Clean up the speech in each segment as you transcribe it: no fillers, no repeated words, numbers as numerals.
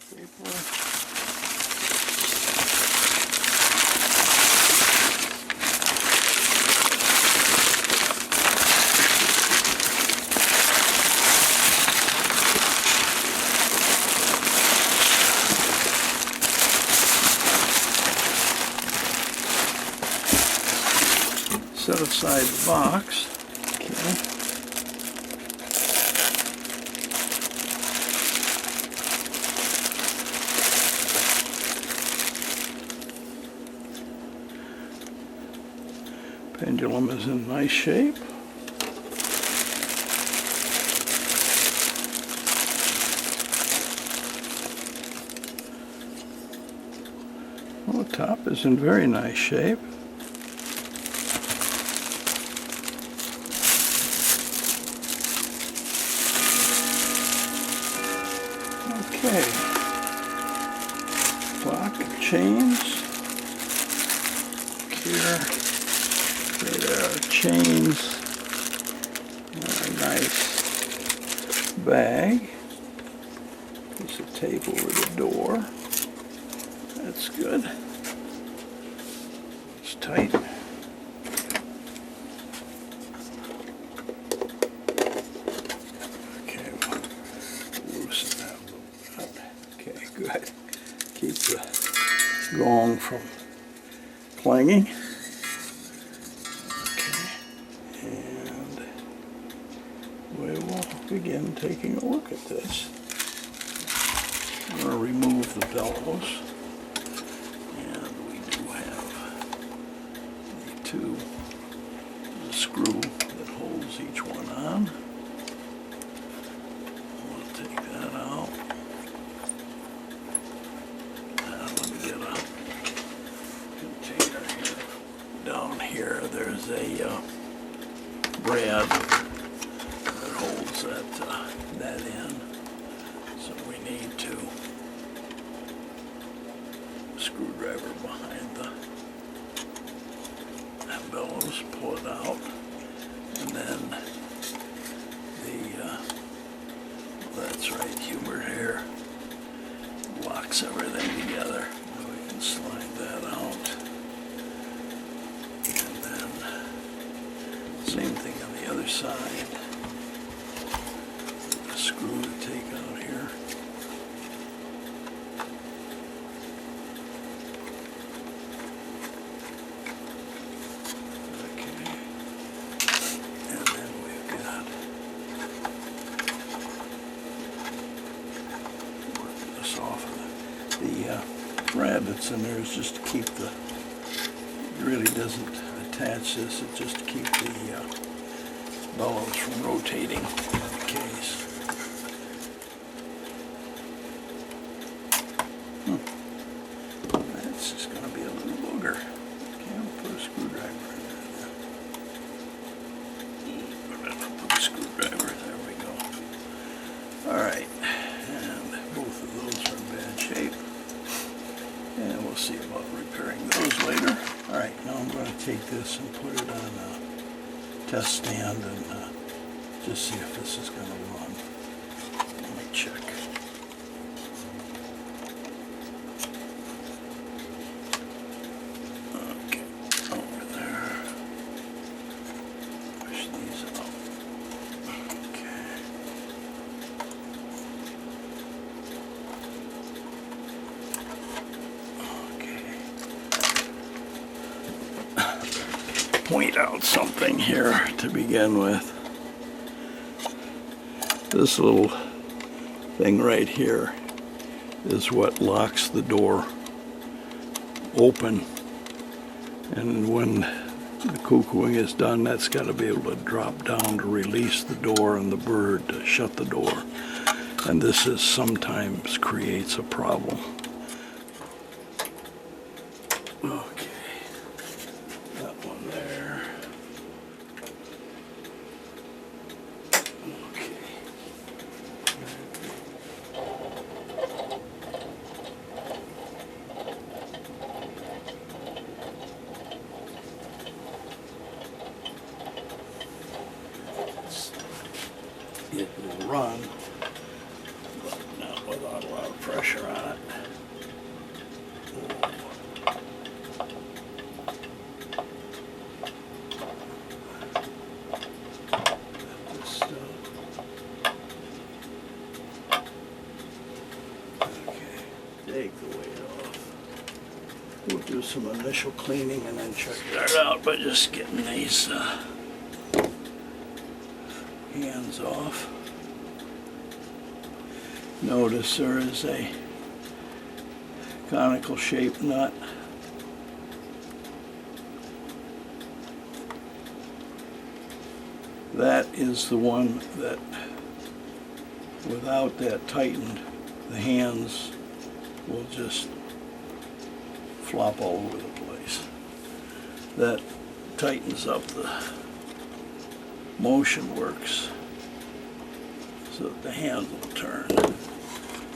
Stapler. Set aside the box. Okay. Pendulum is in nice shape. Well, the top is in very nice shape. Okay, block of chains. Here, there are chains. A nice bag. Piece of tape over the door. That's good. It's tight. Good. Keep the gong from clanging. Okay. And we will begin taking a look at this. I'm going to remove the bellows. And we do have the screw that holds each one on. We'll take that out. Down here, there's a brad that holds that in. So we need to screwdriver behind the bellows, pull it out, and then that's right, Hubert Herr locks everything together. Now we can slide that out. Same thing on the other side. A screw to take out here. Okay. And then we've got work this off. The thread that's in there is just to keep it really doesn't attach this, it just to keep the bellows from rotating in the case. That's just going to be a little booger. Okay, I'll put a screwdriver in there. Put a screwdriver, there we go. Alright, and both of those are in bad shape. And we'll see about repairing those later. Alright, now I'm going to take this and put it on a test stand and just see if this is going to run. Let me check. Okay, over there. Push these out. Okay. Point out something here to begin with. This little thing right here is what locks the door open, and when the cuckooing is done, that's got to be able to drop down to release the door and the bird to shut the door, and this is sometimes creates a problem. Okay, that one there. Okay. It will run, but not without a lot lot of pressure on it. This stuff. Okay, take the weight off. We'll do some initial cleaning and then check that out by just getting these hands off. Notice there is a conical shaped nut. That is the one that, without that tightened, the hands will just flop all over the place. That tightens up the motion works so that the hands will turn.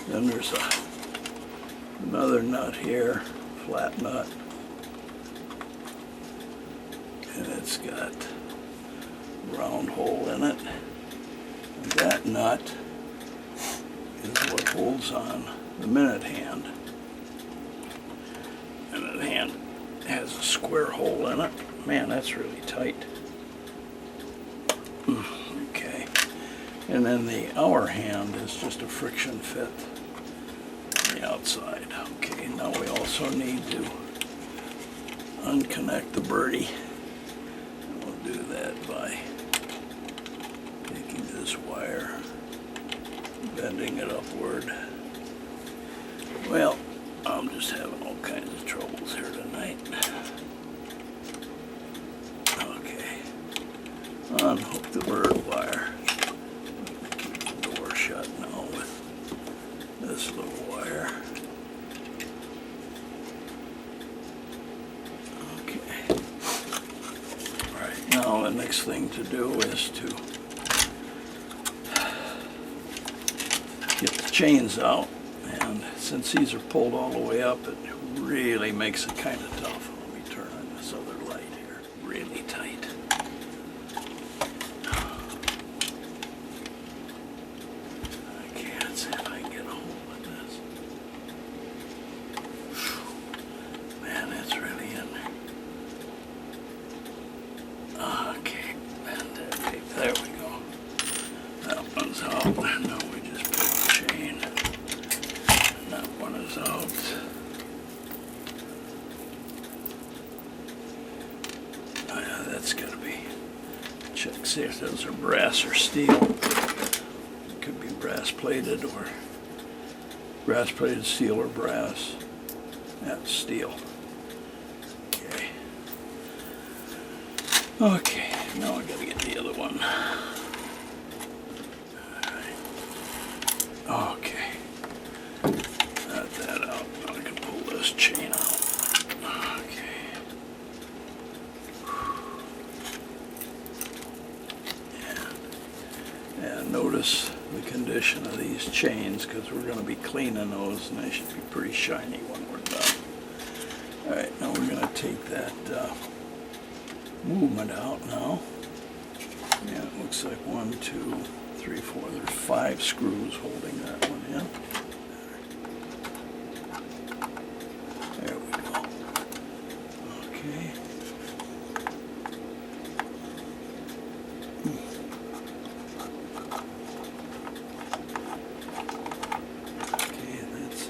Then there's another nut here, flat nut, and it's got a round hole in it. And that nut is what holds on the minute hand. And the hand has a square hole in it. Man, that's really tight. Okay. And then the hour hand is just a friction fit on the outside. Okay, now we also need to unconnect the birdie. And we'll do that by taking this wire, bending it upward. Well, I'm just having all kinds of troubles here tonight. Okay, unhook the bird wire. Keep the door shut now with this little wire. Okay. All right, now the next thing to do is to get the chains out. And since these are pulled all the way up, it really makes it kind of tough. Let me turn on this other light here. Really tight. Okay, let's see if I can get a hold of this. Man, it's really in there. Okay, and there we go. That one's out. And now we just put the chain. That one is out. Oh yeah, that's got to be. Check, see if those are brass or steel. It could be brass plated or brass plated, steel or brass. That's steel. Okay. Okay, now I got to get the other one. All right. Okay. Got that out. Now I can pull this chain out. Okay. And notice the condition of these chains, because we're going to be cleaning those, and they should be pretty shiny when we're done. All right, now we're going to take that movement out now. Yeah, it looks like 1, 2, 3, 4. There's 5 screws holding that one in. There we go. Okay. Okay, that's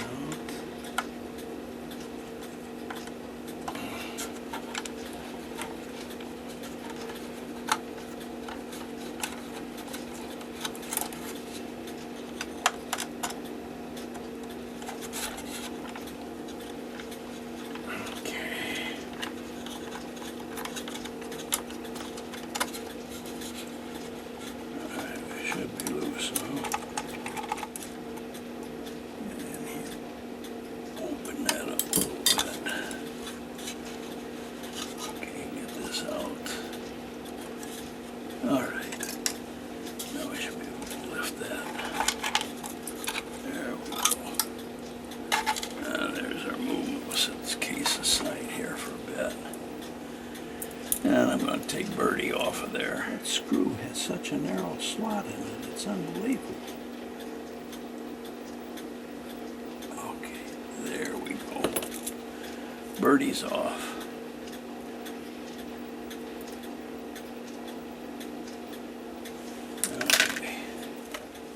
out. And I'm going to take Birdie off of there. That screw has such a narrow slot in it, it's unbelievable. Birdie's off. Okay.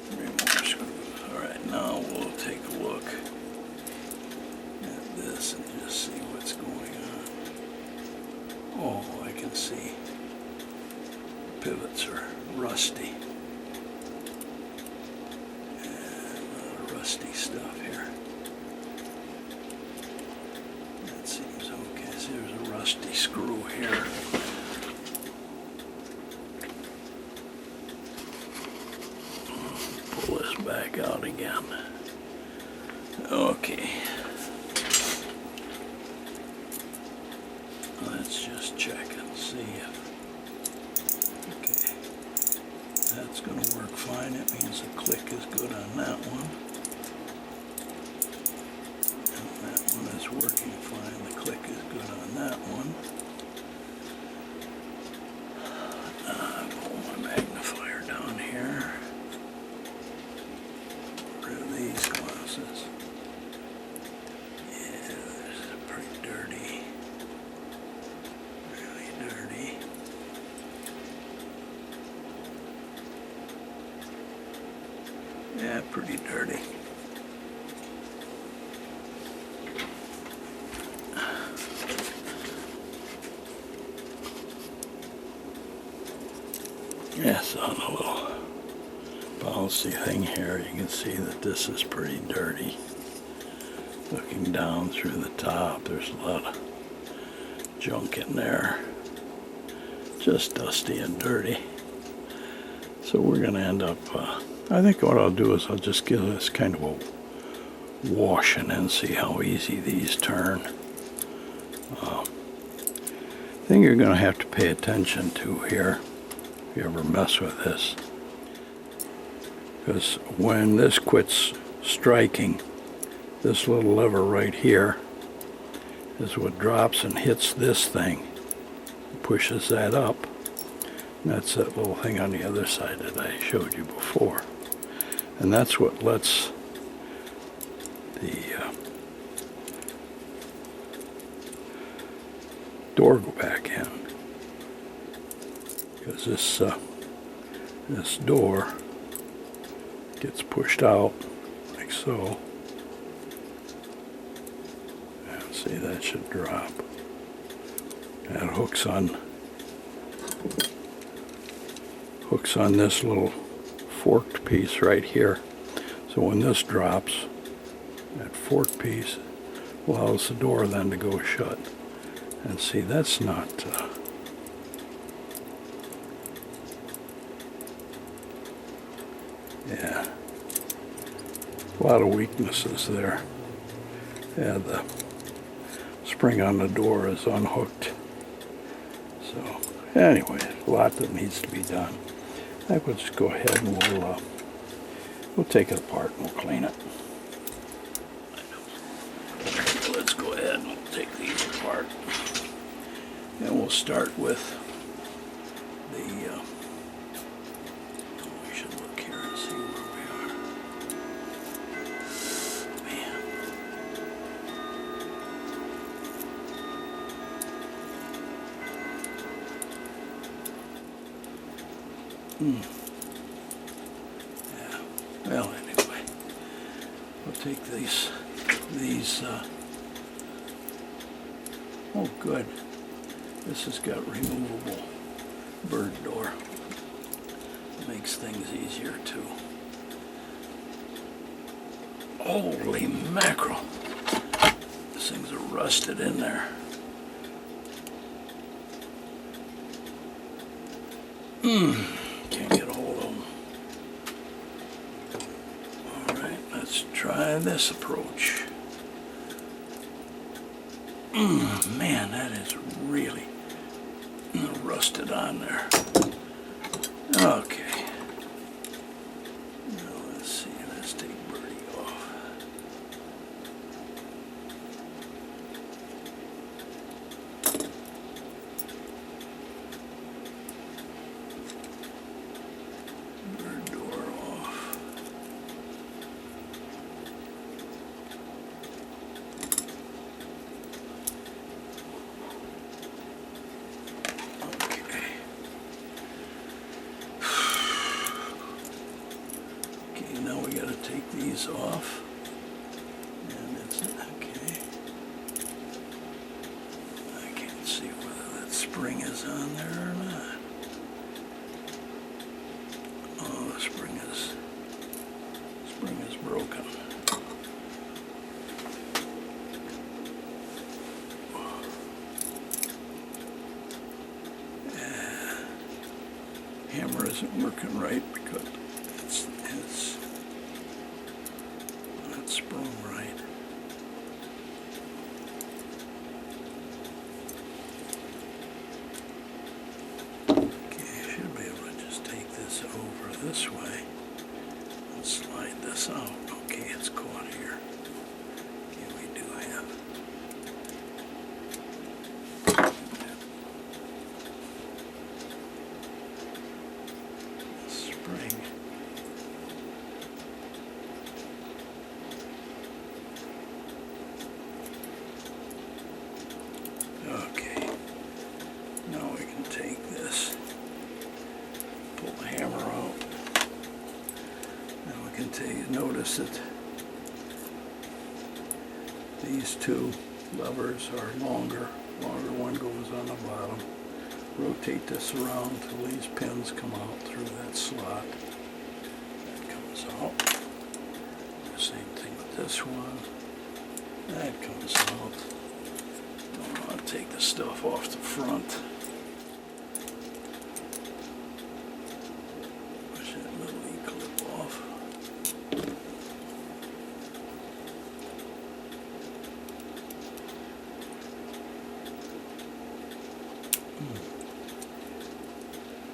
3 more screws. Alright, now we'll take a look at this and just see what's going on. Oh, I can see pivots are rusty. And a lot of rusty stuff here. That seems okay. So there's a rusty screw here. Pull this back out again. Okay. Let's just check and see if. Okay. That's going to work fine. It means the click is good on that one. And that one is working fine. The click is good on that one. Pull my magnifier down here. Rid of these glasses. Yeah, this is pretty dirty. Really dirty. Yeah, pretty dirty. Yes, on a little bouncy thing here, you can see that this is pretty dirty. Looking down through the top, there's a lot of junk in there. Just dusty and dirty. So we're going to end up, I think what I'll do is I'll just give this kind of a washing and see how easy these turn. Thing you're going to have to pay attention to here, if you ever mess with this, because when this quits striking, this little lever right here is what drops and hits this thing, pushes that up. And that's that little thing on the other side that I showed you before. And that's what lets the door go back in. Because this door gets pushed out like so. And see, that should drop. That hooks on this little forked piece right here. So when this drops, that forked piece allows the door then to go shut. And see, that's not yeah, a lot of weaknesses there. Yeah, the spring on the door is unhooked. So anyway, a lot that needs to be done. I think we'll just go ahead and we'll take it apart and we'll clean it. Let's go ahead and we'll take these apart. And we'll start with the we should look here and see where we are. Man. Yeah. Well, anyway, we'll take these. Oh, good. This has got removable bird door. Makes things easier too. Holy mackerel! These things are rusted in there. Can't get a hold of them. All right, let's try this approach. Man, that is really rusted on there. Okay. Now let's see. Let's take Birdie off. Bird door off. spring is on there or not. Oh, the spring is broken. Hammer isn't working right because it's not sprung right. Okay, I should be able to just take this over this way and slide this out. Okay, it's caught here. Okay, we do have spring. Okay, now we can take this, pull the hammer out. Now we can notice that these two levers are longer. Longer one goes on the bottom. Rotate this around till these pins come out through that slot. That comes out. The same thing with this one. That comes out. I'll take the stuff off the front. Push that little E-clip off.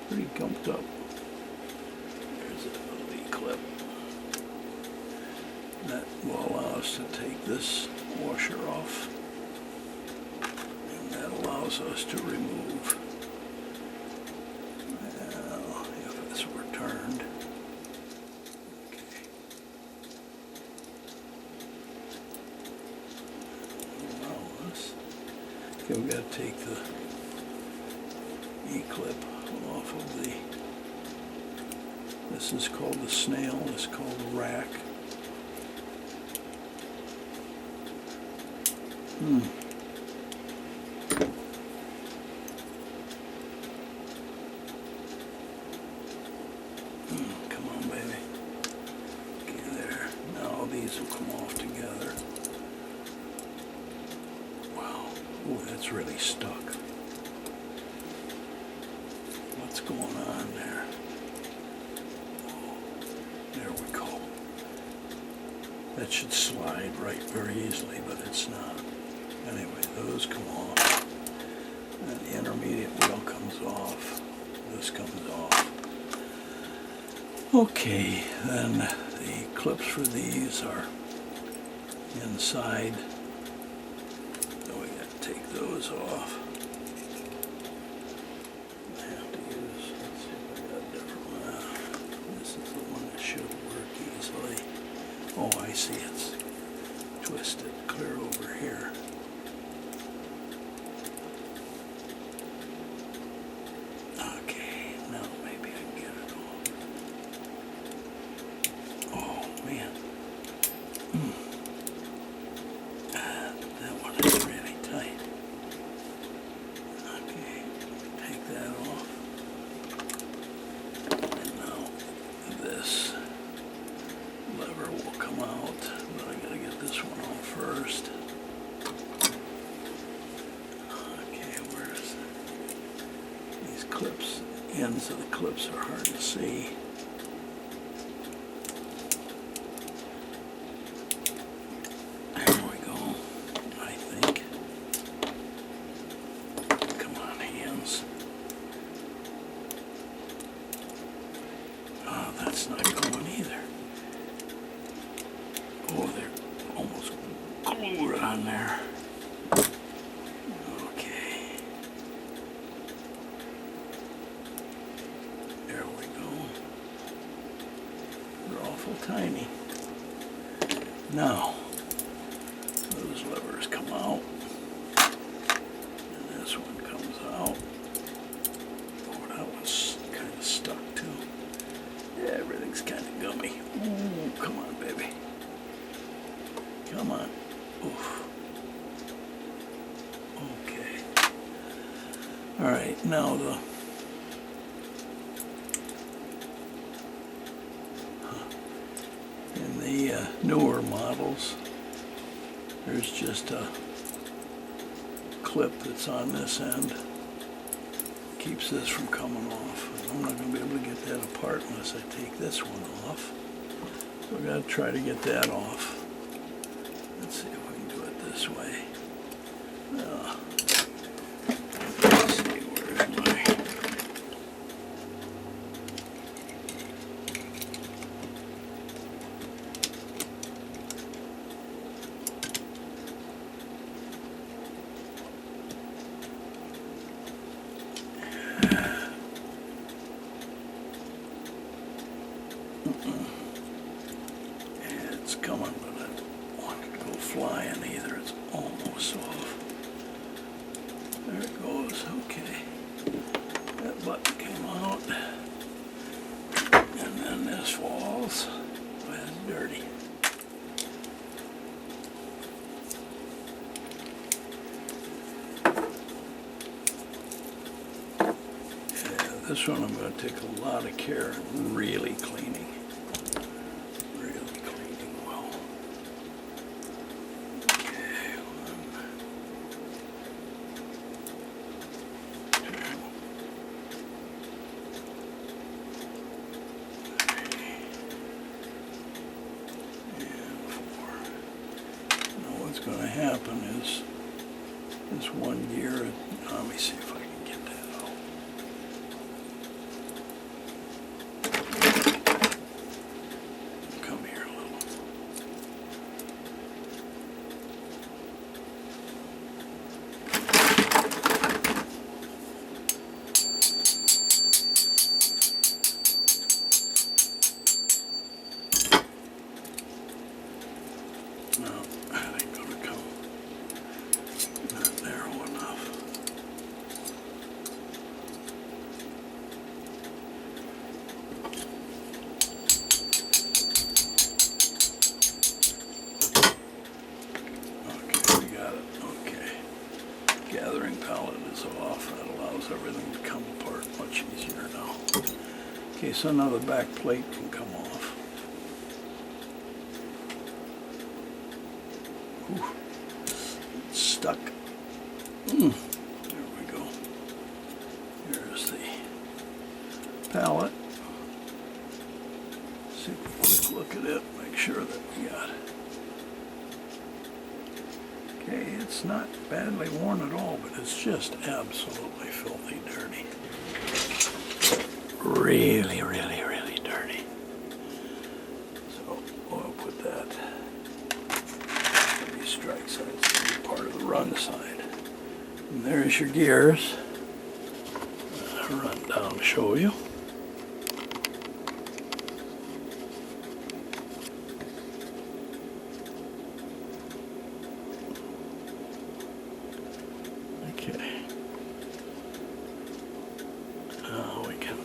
Pretty gumped up. There's that little E-clip. That will allow us to take this washer off. And that allows us to remove, well, if this were turned. Okay. Allow us. Okay, we've got to take the E-clip off of the, this is called the snail, this is called the rack. Come on, baby. Okay, there. Now these will come off together. Wow. Oh, that's really stuck. What's going on there? Oh, there we go. That should slide right very easily, but it's not. Anyway, those come off. And the intermediate wheel comes off. This comes off. Okay, then the clips for these are inside. So we got to take those off. Oh, I see, it's twisted clear over here. Okay, now maybe I can get it off. Oh, man. That one is really tight. Okay, take that off. And now this lever will come out, but I gotta get this one off first. Okay, where's these clips? Ends of the clips are hard to see. There we go, I think. Come on, hands. Oh, that's not going either. Oh, they're almost glued on there. Okay. There we go. They're awful tiny. Now, those levers come out. And this one comes out. Oh, that one's kind of stuck too. Yeah, everything's kind of gummy. Ooh, come on, baby. Come on. Oof. Okay. All right, now in the newer models, there's just a clip that's on this end. Keeps this from coming off. I'm not going to be able to get that apart unless I take this one off. So I've got to try to get that off. Let's see if we can do it this way. Let's see, where's my... It's coming, but I don't want it to go flying either. It's almost off. There it goes. Okay. That button came out. And then this falls. Oh, that's dirty. Yeah, this one I'm going to take a lot of care in really cleaning. What's going to happen is this one gear, let me see if I can get that out. Come here a little. No, that ain't gonna come. Not narrow enough. Okay, we got it. Okay. Gathering pallet is off. That allows everything to come apart much easier now. Okay, so now the back plate can come off. Ooh, it's stuck. There we go. Here's the pallet. Take a quick look at it, make sure that we got it. Okay, it's not badly worn at all, but it's just absolutely filthy dirty. Really, really, really dirty. So we'll put that. These strike sides to be part of the run side. And there's your gears. I'll run down to show you. Okay. Now we can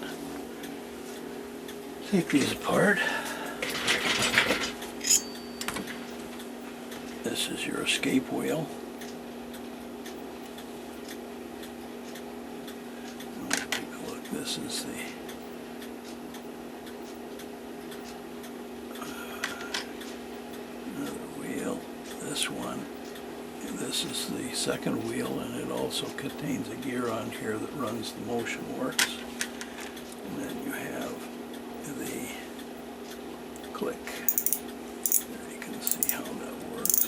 take these apart. This is your escape wheel. Take a look. This is the another wheel. This one. And this is the second wheel, and it also contains a gear on here that runs the motion works. And then you have the click. There you can see how that works.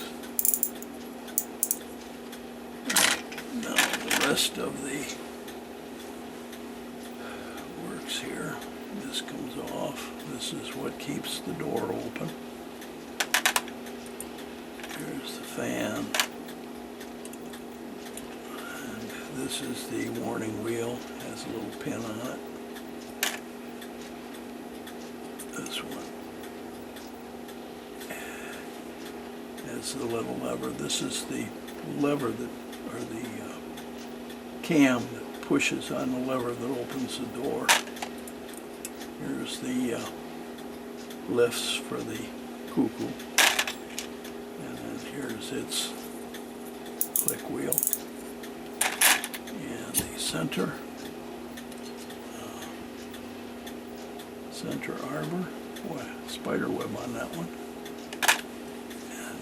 Now the rest of the works here. This comes off. This is what keeps the door open. Here's the fan. And this is the warning wheel. Has a little pin on it. This one has the little lever. This is the lever that, or the cam that pushes on the lever that opens the door. Here's the lifts for the Cuckoo. And then here's its click wheel. And the center arbor. Boy, spider web on that one. And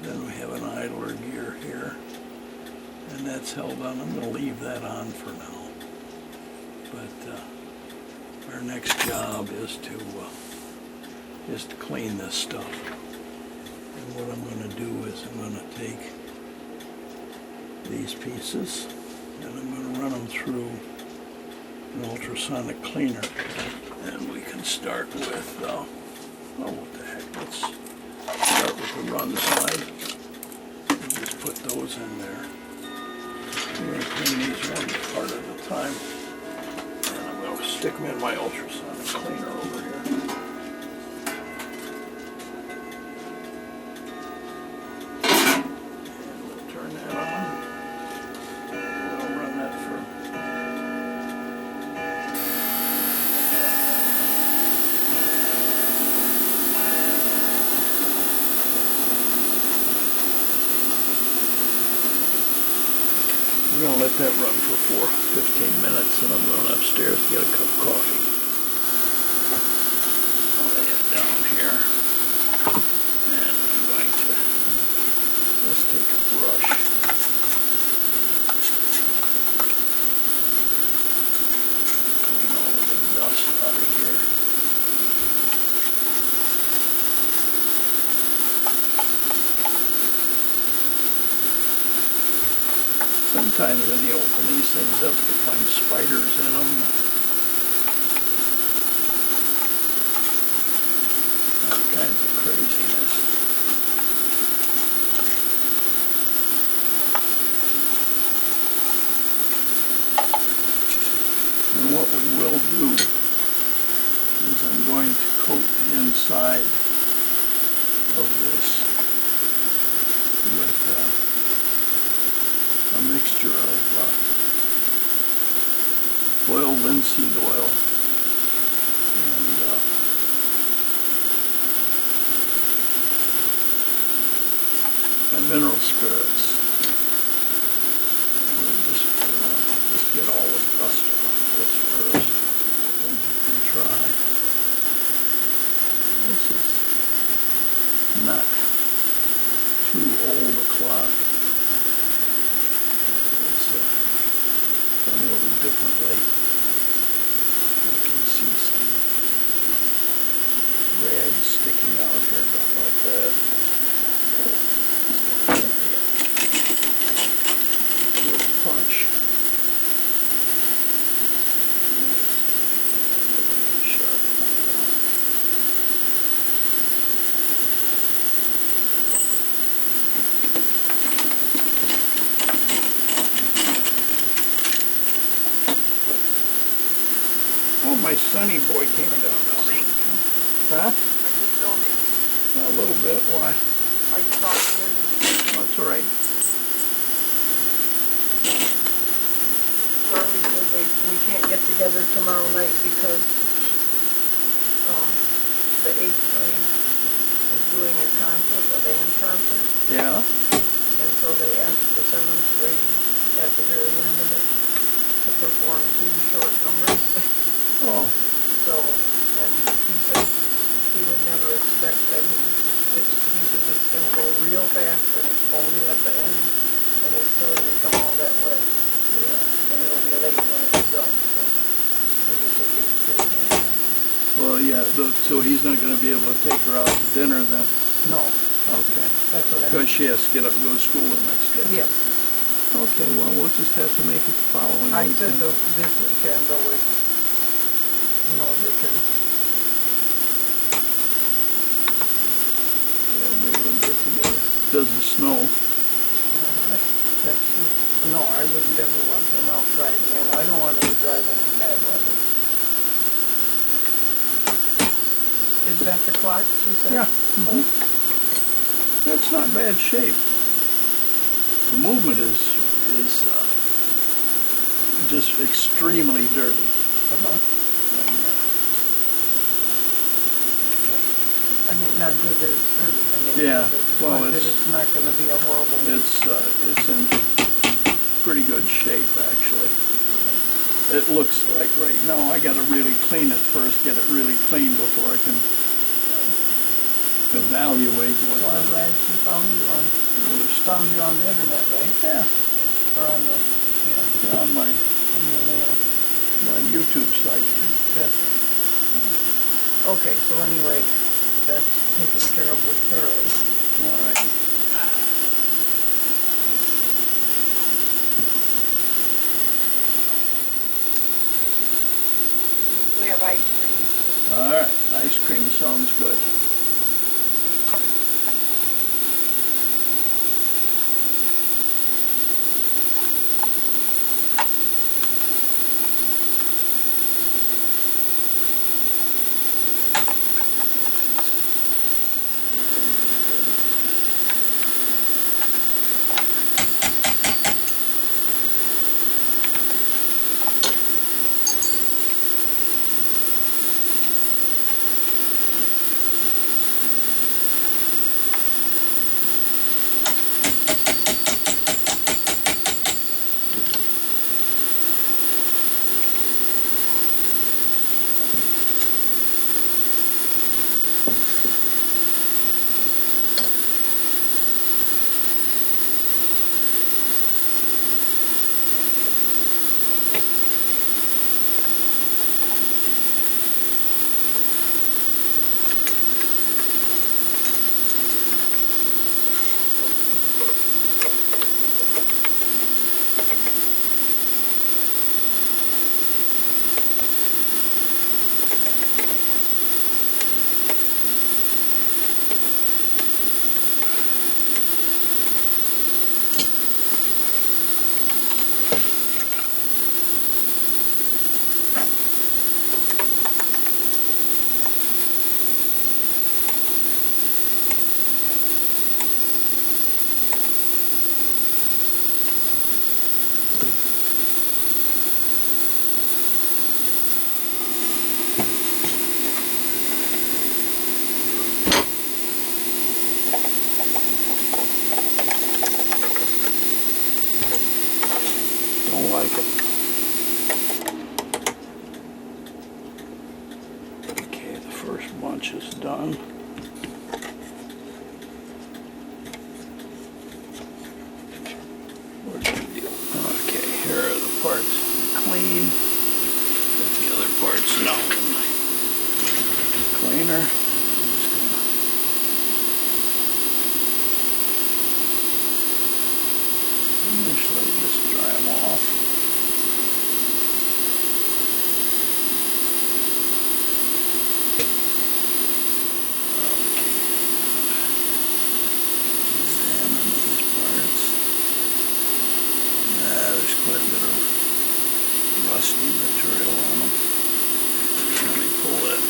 then we have an idler gear here, and that's held on. I'm going to leave that on for now. But our next job is to clean this stuff. And what I'm going to do is I'm going to take these pieces and I'm going to run them through an ultrasonic cleaner. And we can start with, oh, what the heck, let's start with the run side. And just put those in there. I'm going to clean these one part at a time. And I'm going to stick them in my ultrasonic cleaner over here. And we'll turn that on. We'll run that for we're going to let that run for 15 minutes, and I'm going upstairs to get a cup of coffee. I'll lay it down here, and I'm going to just take a brush. Clean all of the dust out of here. Sometimes when you open these things up, you find spiders in them. All kinds of craziness. And what we will do is I'm going to coat the inside of this with a mixture of boiled linseed oil and mineral spirits. And we'll just get all the dust off of this first. Then you can try. This is not too old a clock. Done a little differently. I can see some red sticking out here, don't like that. Give it a punch. My sunny boy came down this morning. Huh? Are you filming? A little bit. Why? Are you talking to me? Oh, that's all right. Charlie said we can't get together tomorrow night because the 8th grade is doing a concert, a band concert. Yeah. And so they asked the 7th grade at the very end of it to perform 2 short numbers. Oh. So, and he said he would never expect that he says it's going to go real fast and it's only at the end and it's sort of come all that way. Yeah. And it'll be late when it's done. So, it was an 8th grade band. Well, yeah, so he's not going to be able to take her out to dinner then? No. Okay. That's what I mean. Because she has to get up and go to school the next day? Yes. Okay, well, we'll just have to make it the following I weekend. said this weekend, though, it's you know, they can. Yeah, maybe we'll get together. Doesn't snow. That's true. No, I wouldn't ever want them out driving, and I don't want to be driving in bad weather. Is that the clock, she said? Yeah. Mm-hmm. That's not bad shape. The movement is just extremely dirty. Uh-huh. I mean, not good that it's dirty. I mean, yeah, well, it's not going to be a horrible. It's in pretty good shape, actually. it looks like right now. I gotta really clean it first, get it really clean before I can evaluate what So I'm glad she found you on the internet, right? Yeah. Or on the, Yeah, on my your mail. YouTube site. That's right. Okay, so anyway, that's taken care of with Charlie. All right. We have ice cream. All right, ice cream sounds good. Don't like it. Okay, the first bunch is done. Okay, here are the parts clean. Get the other parts now in my cleaner. Initially just dry them off. Examine these parts. There's quite a bit of rusty material on them. Let me pull it.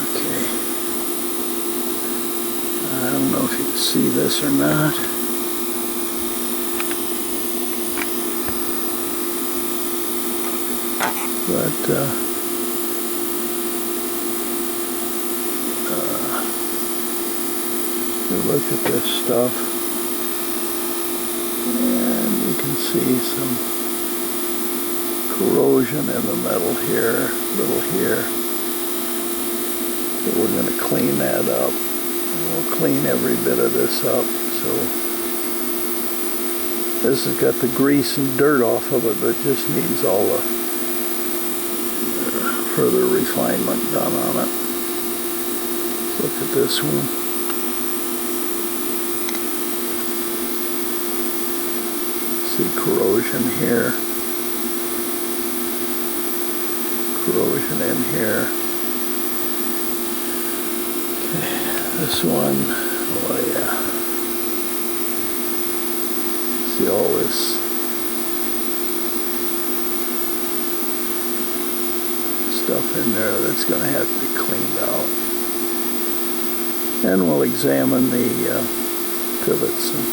Okay. I don't know if you can see this or not. But you look at this stuff and you can see some corrosion in the metal here, little here. So we're going to clean that up. We'll clean every bit of this up. So this has got the grease and dirt off of it, but just needs all the further refinement done on it. Look at this one. See corrosion here. Corrosion in here. Okay, this one, oh yeah. See all this stuff in there that's going to have to be cleaned out. And we'll examine the pivots and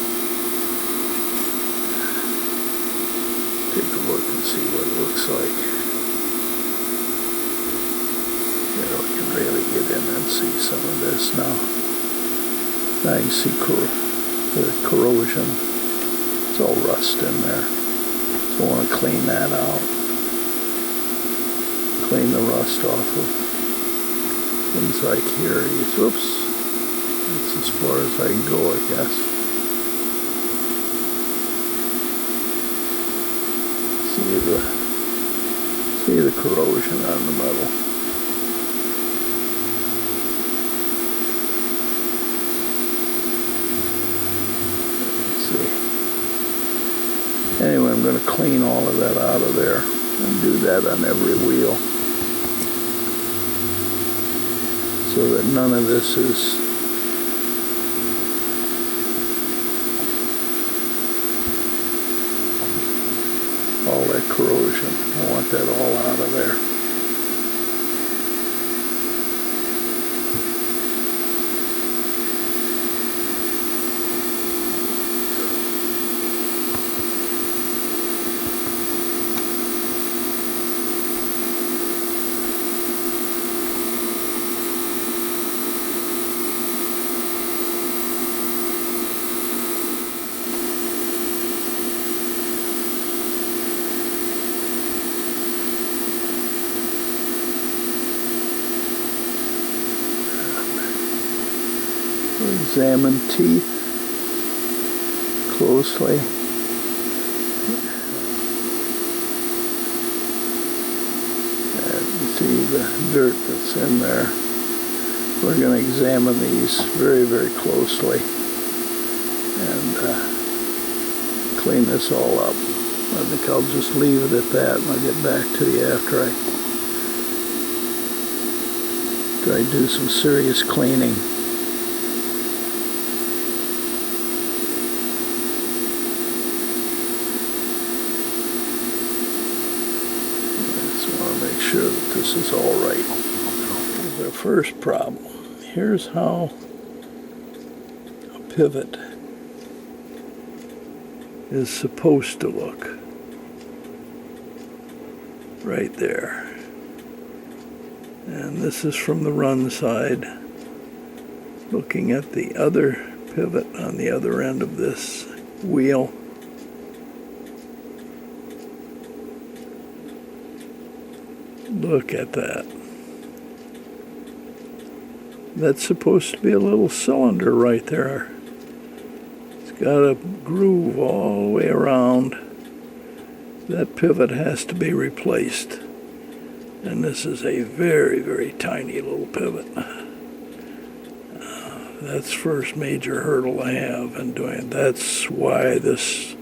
take a look and see what it looks like. Here we can really get in and see some of this now. Now you see the corrosion. It's all rust in there. So I want to clean that out. Clean the rust off of things like here. Oops. That's as far as I can go, I guess. See the corrosion on the metal. Anyway, I'm going to clean all of that out of there and do that on every wheel so that none of this is all that corrosion. I want that all out of there. Examine teeth closely. And you see the dirt that's in there. We're going to examine these very, very closely and clean this all up. I think I'll just leave it at that, and I'll get back to you after I do some serious cleaning. Make sure that this is all right. Here's our first problem. Here's how a pivot is supposed to look. Right there. And this is from the run side, looking at the other pivot on the other end of this wheel. Look at that. That's supposed to be a little cylinder right there. It's got a groove all the way around. That pivot has to be replaced. And this is a very, very tiny little pivot. That's first major hurdle I have in doing it. That's why this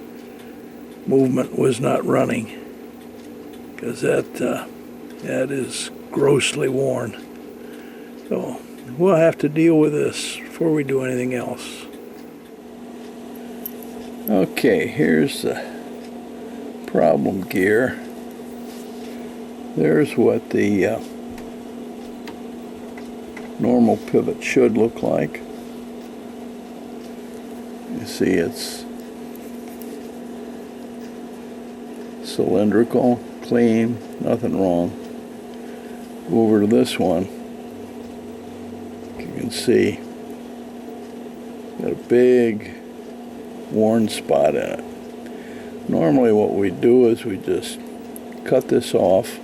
movement was not running. Because that is grossly worn. So we'll have to deal with this before we do anything else. Okay, here's the problem gear. There's what the normal pivot should look like. You see it's cylindrical, clean, nothing wrong. Go over to this one. You can see got a big worn spot in it. Normally what we do is we just cut this off,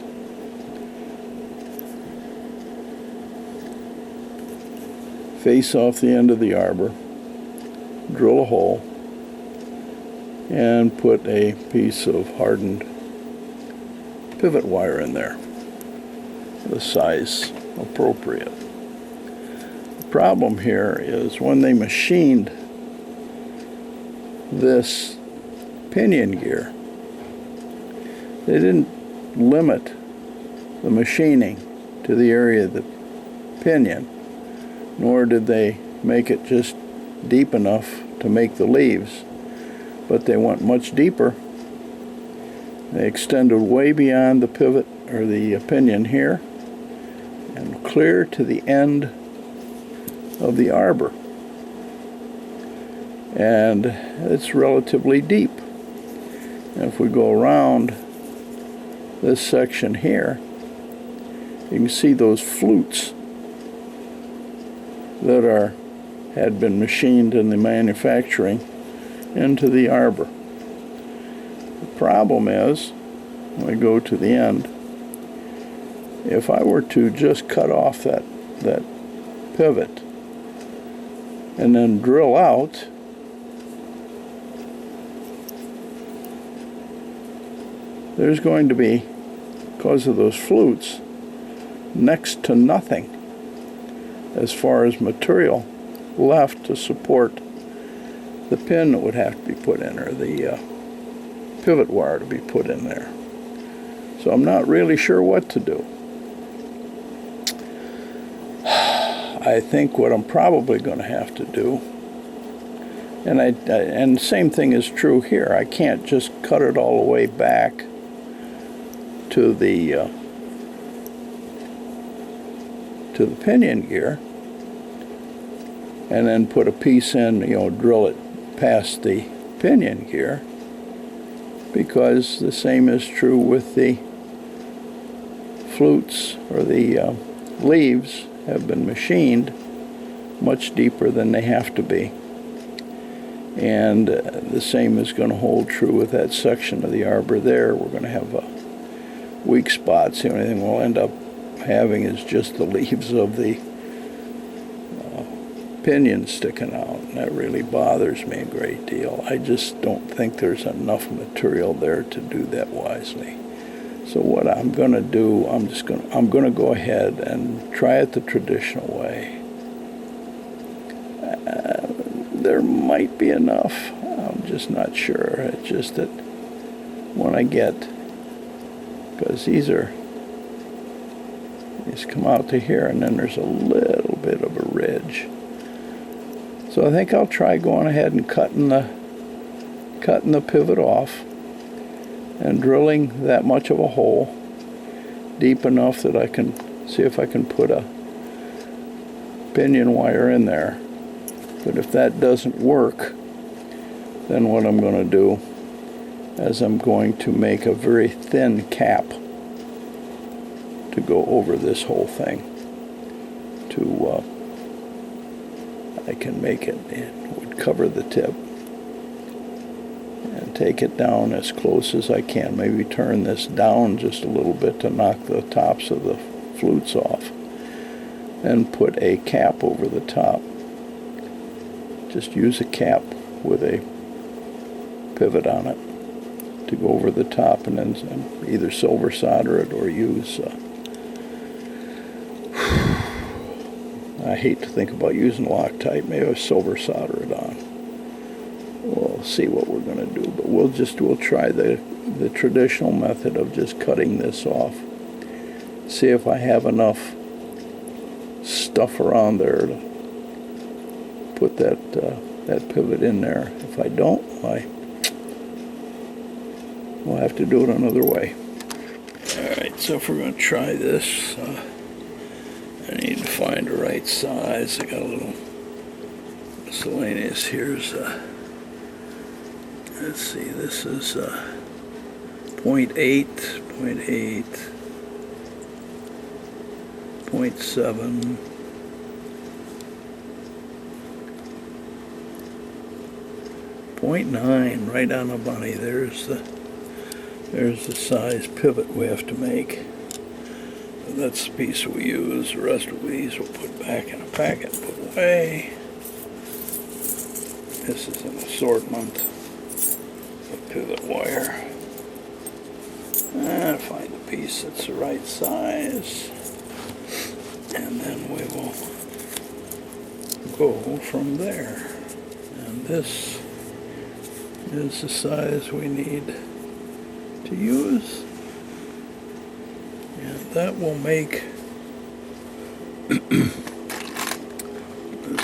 face off the end of the arbor, drill a hole, and put a piece of hardened pivot wire in there, the size appropriate. The problem here is when they machined this pinion gear, they didn't limit the machining to the area of the pinion, nor did they make it just deep enough to make the leaves, but they went much deeper. They extended way beyond the pivot or the pinion here and clear to the end of the arbor. And it's relatively deep. And if we go around this section here, you can see those flutes that are had been machined in the manufacturing into the arbor. The problem is, when I go to the end, if I were to just cut off that pivot and then drill out, there's going to be, because of those flutes, next to nothing as far as material left to support the pin that would have to be put in, or the pivot wire to be put in there. So I'm not really sure what to do. I think what I'm probably going to have to do, and the same thing is true here, I can't just cut it all the way back to the pinion gear and then put a piece in, drill it past the pinion gear, because the same is true with the flutes, or the leaves have been machined much deeper than they have to be. And the same is going to hold true with that section of the arbor there. We're going to have weak spots. The only thing we'll end up having is just the leaves of the pinion sticking out, and that really bothers me a great deal. I just don't think there's enough material there to do that wisely. So what I'm going to do, I'm going to go ahead and try it the traditional way. There might be enough. I'm just not sure. It's just that when I get, because these come out to here, and then there's a little bit of a ridge. So I think I'll try going ahead and cutting the pivot off and drilling that much of a hole deep enough that I can see if I can put a pinion wire in there. But if that doesn't work, then what I'm going to do is I'm going to make a very thin cap to go over this whole thing. I can make it would cover the tip and take it down as close as I can. Maybe turn this down just a little bit to knock the tops of the flutes off, and put a cap over the top. Just use a cap with a pivot on it to go over the top, and then either silver solder it or use I hate to think about using Loctite. Maybe I'll silver solder it on. We'll see what we're going to do, but we'll try the traditional method of just cutting this off. See if I have enough stuff around there to put that pivot in there. If I don't, we'll have to do it another way. Alright, so if we're going to try this, I need to find the right size. I got a little miscellaneous. Here's, let's see, this is 0.8, 0.7, 0.9, right on the money. There's the size pivot we have to make. That's the piece we use. The rest of these we'll put back in a packet and put away. This is an assortment of pivot wire. And find a piece that's the right size. And then we will go from there. And this is the size we need to use. And that will make, let's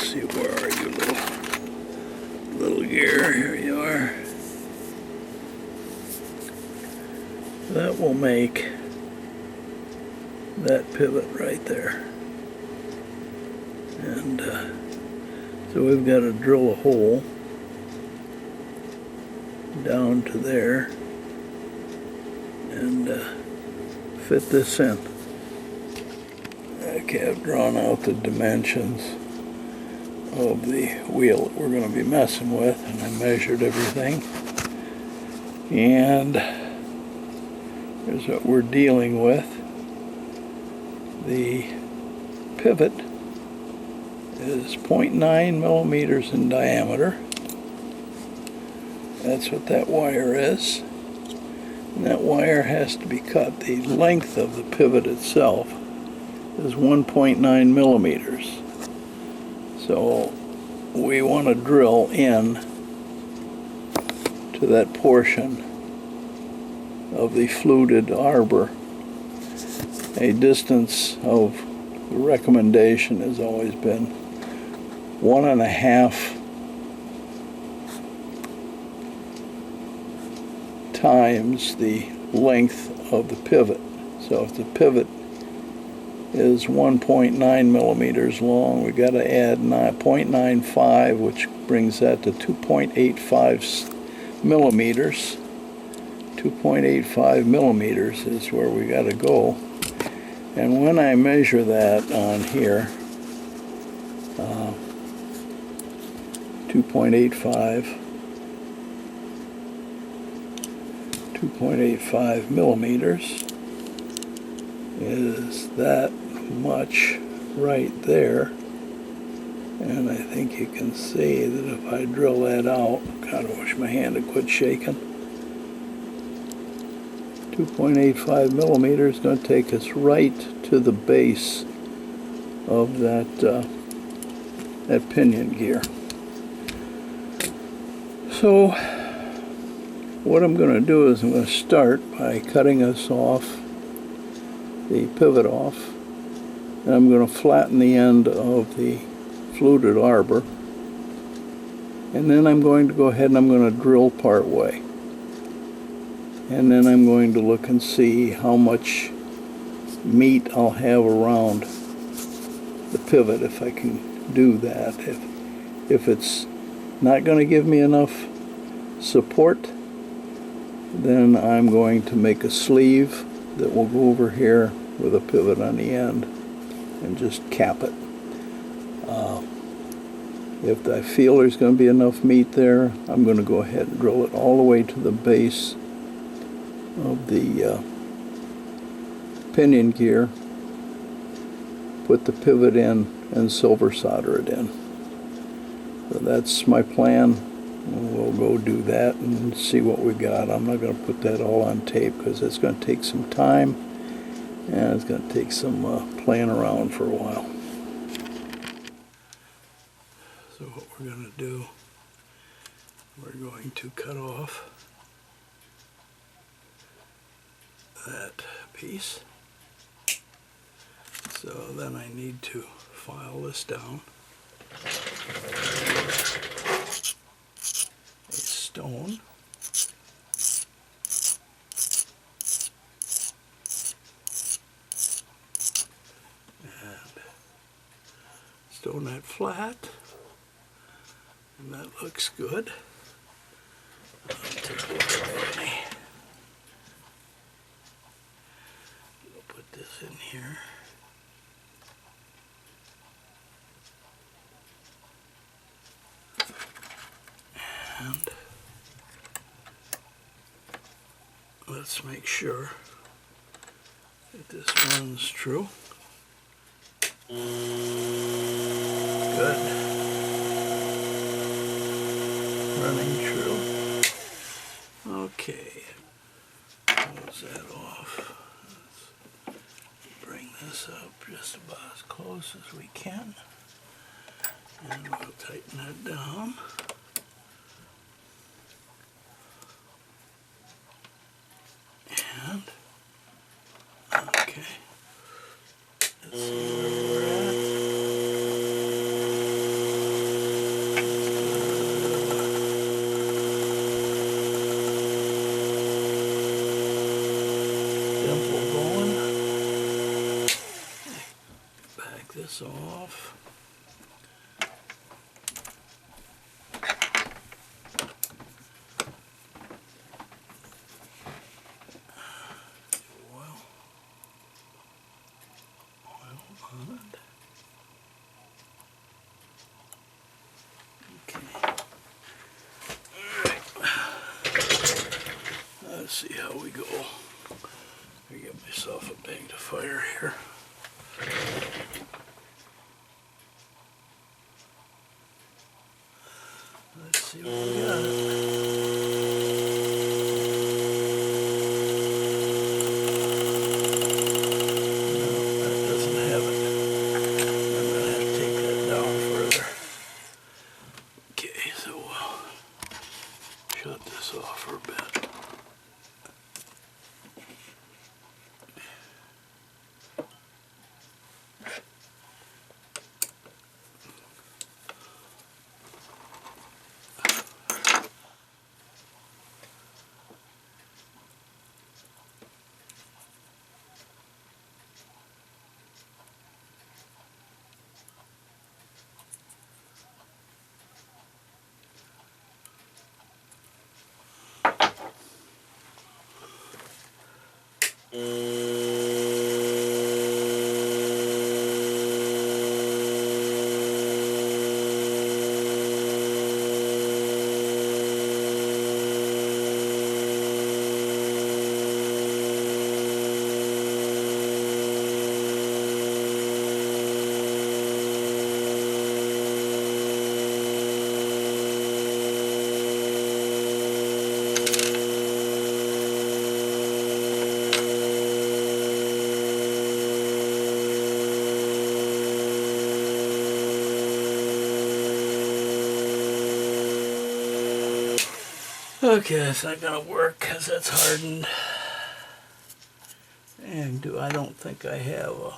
see, where are you, little gear? Here you are. That will make that pivot right there. And so we've got to drill a hole down to there and fit this in. Okay, I've drawn out the dimensions of the wheel that we're going to be messing with, and I measured everything. And here's what we're dealing with. The pivot is 0.9 millimeters in diameter. That's what that wire is. And that wire has to be cut. The length of the pivot itself is 1.9 millimeters. So we want to drill in to that portion of the fluted arbor. A distance of the recommendation has always been 1.5 times the length of the pivot. So if the pivot is 1.9 millimeters long, we got to add 0.95, which brings that to 2.85 millimeters. 2.85 millimeters is where we got to go. And when I measure that on here, 2.85 millimeters is that much right there. And I think you can see that if I drill that out, God, I wish my hand had quit shaking. 2.85 millimeters is going to take us right to the base of that pinion gear. So what I'm going to do is I'm going to start by cutting this off, the pivot off, and I'm going to flatten the end of the fluted arbor, and then I'm going to go ahead and I'm going to drill part way. And then I'm going to look and see how much meat I'll have around the pivot if I can do that. If it's not going to give me enough support, then I'm going to make a sleeve that will go over here with a pivot on the end and just cap it. If I feel there's going to be enough meat there, I'm going to go ahead and drill it all the way to the base of the pinion gear, put the pivot in, and silver solder it in. So that's my plan. We'll go do that and see what we got. I'm not going to put that all on tape because it's going to take some time and it's going to take some playing around for a while. So what we're going to do, we're going to cut off that piece. So then I need to file this down. A stone. And stone that flat. And that looks good. I'll take a look at it. We'll put this in here. And let's make sure that this runs true. Good. Running true. Okay. Close that off. Let's bring this up just about as close as we can. And we'll tighten that down. And, okay. Let's see where we're at. Dimple going. Back this off. see how we go. I get myself a magnifier here. Let's see what we got. No, that doesn't have it. I'm gonna have to take that down further. Okay, so we'll shut this off for a bit. Okay, it's not gonna work because that's hardened. And I don't think I have a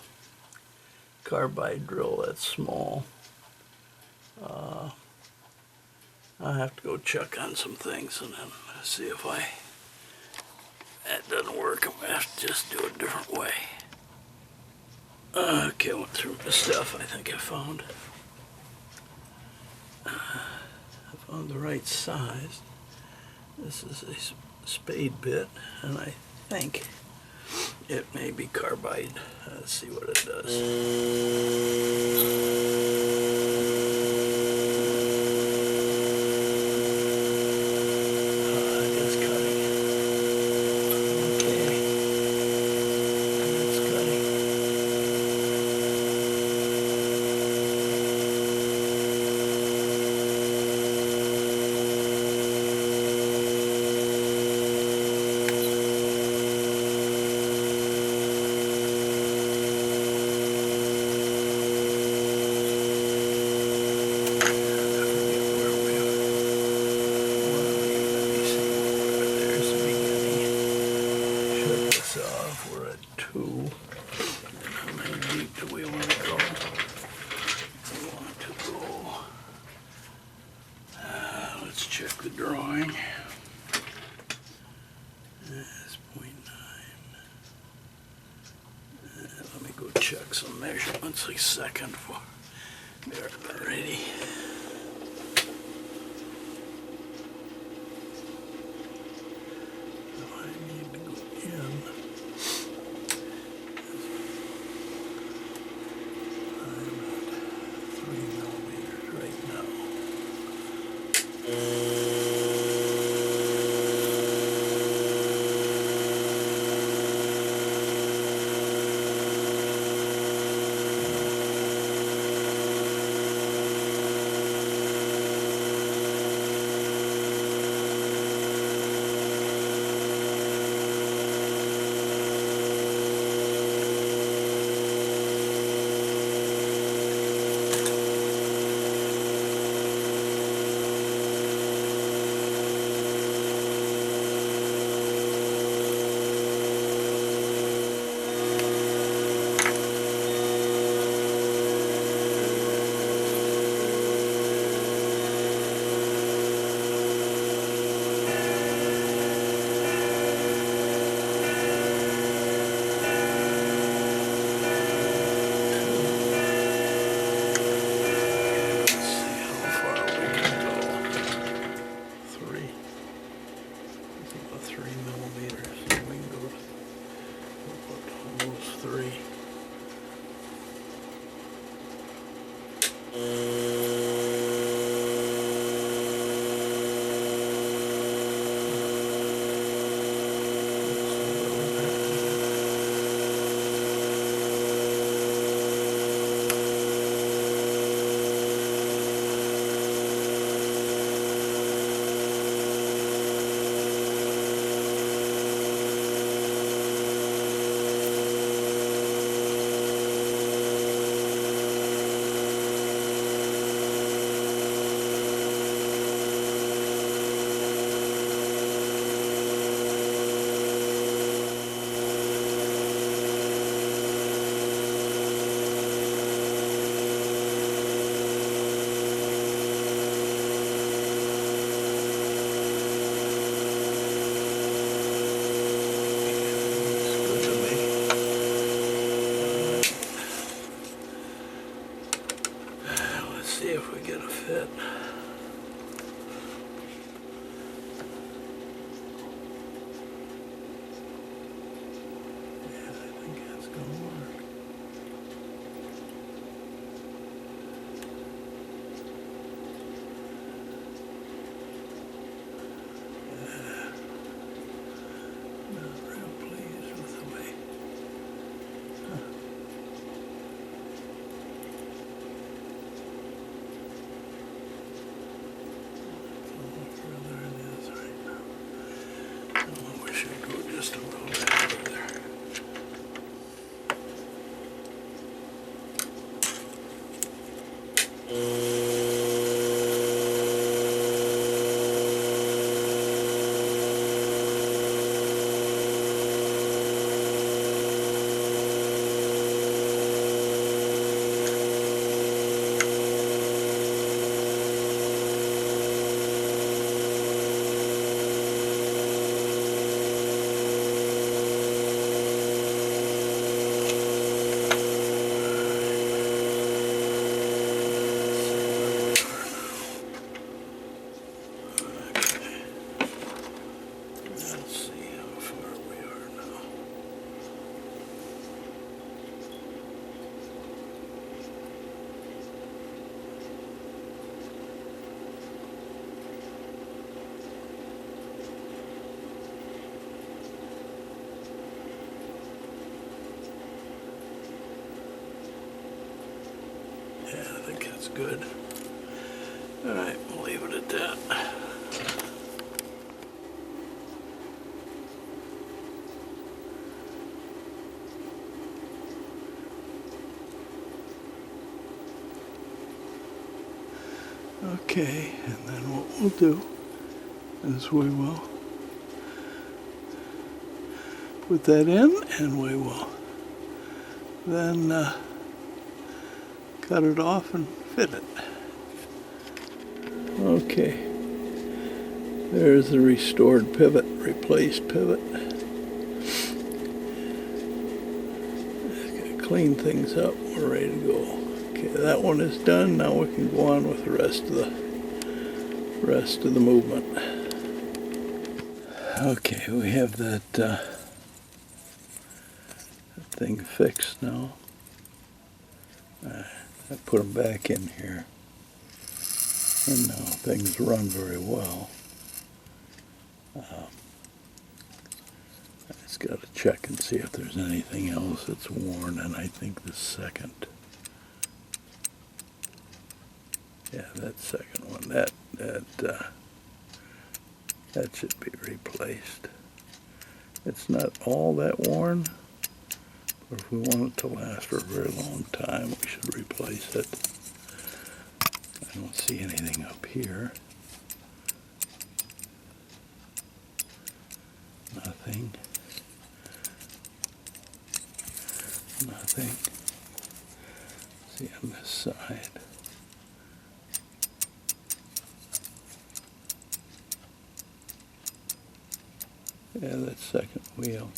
carbide drill that's small. I'll have to go check on some things and then see if that doesn't work. I'm gonna have to just do it a different way. Okay, I went through the stuff. I think I found the right size. This is a spade bit, and I think it may be carbide. Let's see what it does. It is cutting. Okay. It's cutting. We're at 2. How many deep do we want to go? We want to go. Let's check the drawing. That's 0.9. Let me go check some measurements a second before they're ready. see if we get a fit. Yeah, I think that's gonna work. Not real pleased with the way. Further it is right now. Oh, we should go just a little bit further. Let's see how far we are now. Yeah, I think that's good. All right, we'll leave it at that. Okay, and then what we'll do is we will put that in, and we will then cut it off and fit it. Okay, there's the restored pivot, replaced pivot. Just gotta clean things up, we're ready to go. Okay, that one is done. Now we can go on with the rest of the movement. Okay, we have that thing fixed now. I put them back in here, and now things run very well. I just got to check and see if there's anything else that's worn, and I think the second. Yeah, that second one, that should be replaced. It's not all that worn, but if we want it to last for a very long time, we should replace it. I don't see anything up here. Nothing. Nothing. See on this side. Yeah, that second wheel,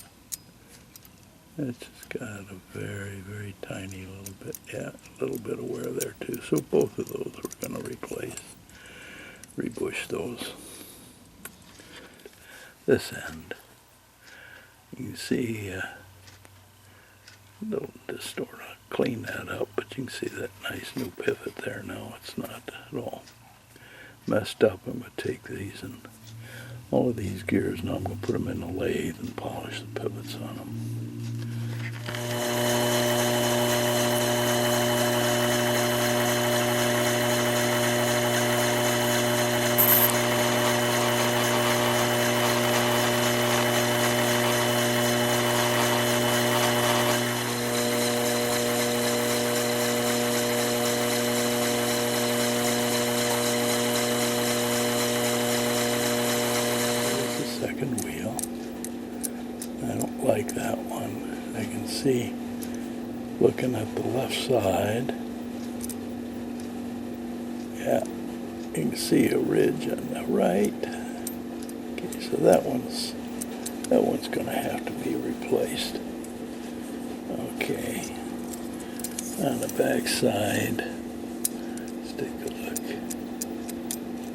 it's just got a very, very tiny little bit, yeah, a little bit of wear there too. So both of those we're going to replace, rebush those. This end, you can see a little distort. I'll clean that up, but you can see that nice new pivot there now. It's not at all messed up. I'm going to take these and all of these gears now, I'm going to put them in the lathe and polish the pivots on them. Second wheel. I don't like that one. I can see, looking at the left side, yeah, you can see a ridge on the right. Okay, so that one's going to have to be replaced. Okay, on the back side, let's take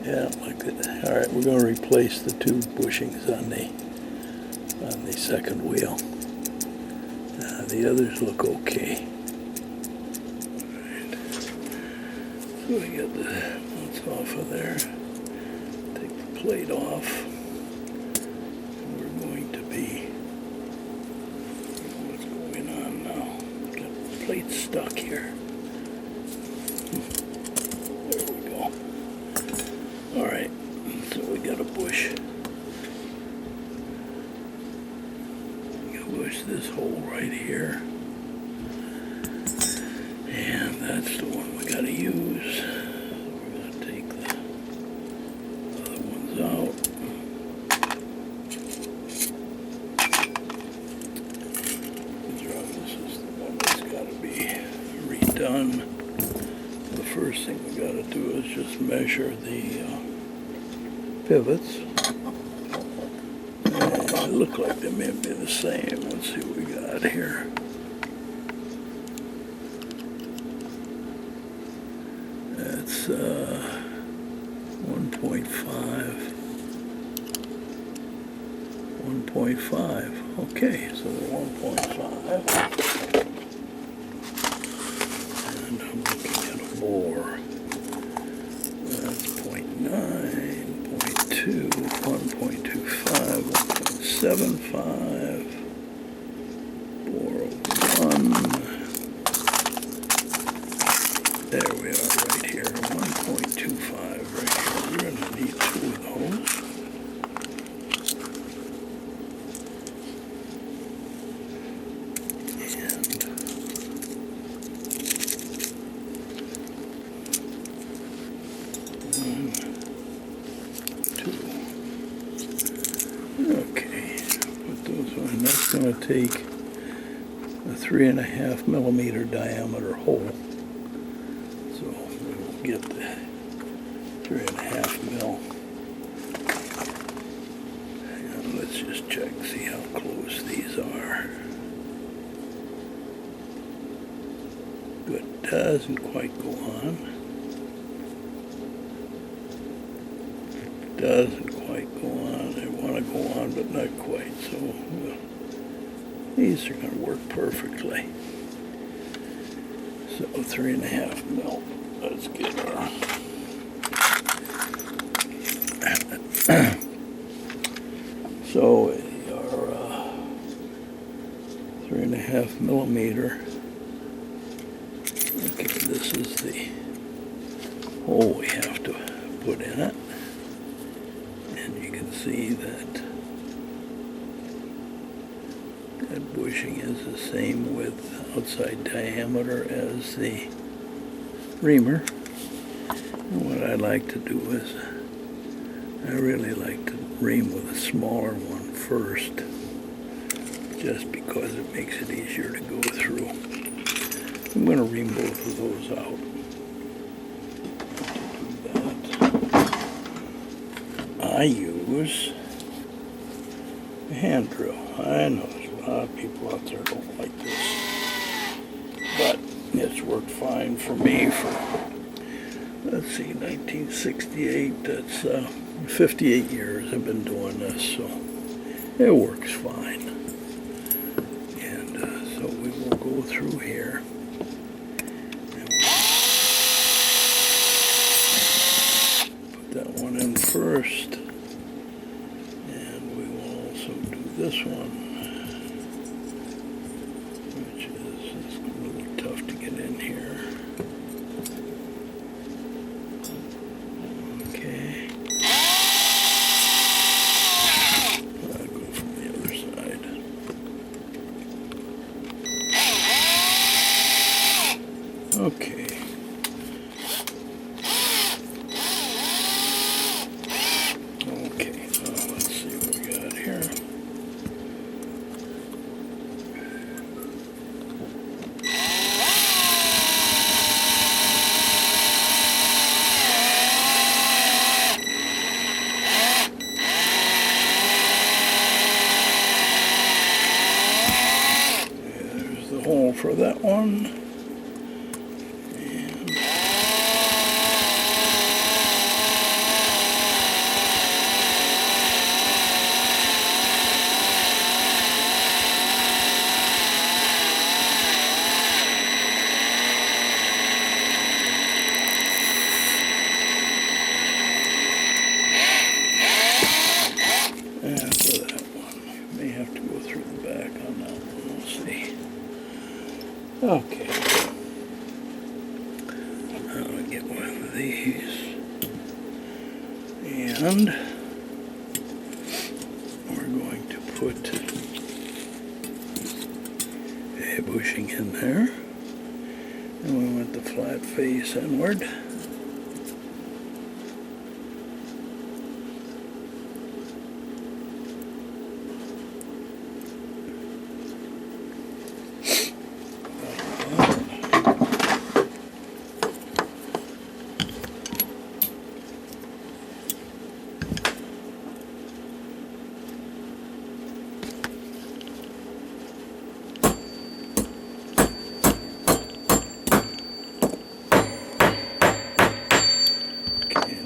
Yeah, like that. All right, we're going to replace the two bushings on the second wheel. The others look okay. Right. So we get the ones off of there. Take the plate off. We're going to be. What's going on now? Got the plate stuck here. There we go. All right. So we got a bush. Push this hole right here, and that's the one we got to use. We're going to take the other ones out. This is the one that's got to be redone. The first thing we got to do is just measure the pivots. They look like they may be the same. Let's see what we got here. That's 1.5. 1.5. Okay, so they're 1.5. And I'm looking at a bore. That's 0.9, 0.2, 1.25, 1.75, bore 1. There we are right here, 1.25 right here. We're going to need 2 of those. That's going to take a 3.5 millimeter diameter hole. So we'll get the 3.5 mil. And let's just check, see how close these are. Good, doesn't quite go on. Doesn't quite go on. They want to go on, but not quite. So these are going to work perfectly. So 3.5 mil. Let's get our. So our 3.5 millimeter. Okay, this is the hole we have to put in it. You can see that bushing is the same width outside diameter as the reamer. And what I like to do is I really like to ream with a smaller one first, just because it makes it easier to go through. I'm going to ream both of those out. I use a hand drill. I know there's a lot of people out there don't like this, but it's worked fine for me for, let's see, 1968. That's 58 years I've been doing this, so it works fine. And so we will go through here. And put that one in first. This one, which is really tough to get in here. Okay. I'll go from the other side. Okay. Okay, let's see what we got here. Hole for that one. And these. And we're going to put a bushing in there. And we want the flat face inward.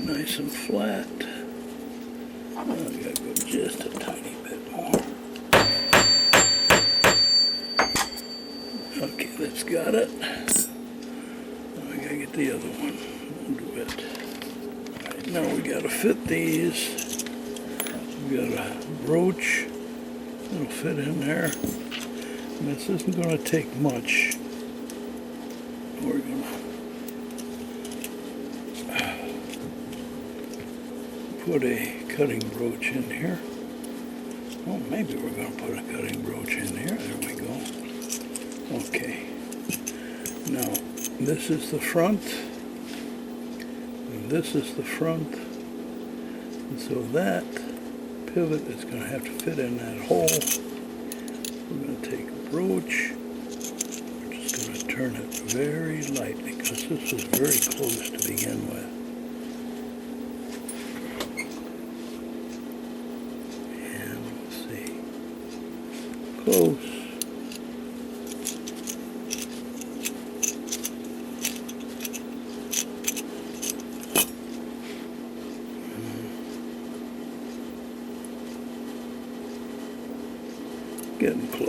Nice and flat. I gotta go just a tiny bit more. Okay, that's got it. Now we gotta get the other one. We'll do it. Alright, now we gotta fit these. We got a brooch that'll fit in there. And this isn't gonna take much. We're gonna put a cutting brooch in here. Oh, maybe we're going to put a cutting brooch in here. There we go. Okay. Now, this is the front. And this is the front. And so that pivot is going to have to fit in that hole. We're going to take a brooch. We're just going to turn it very lightly because this was very close to begin with. Close. Getting close.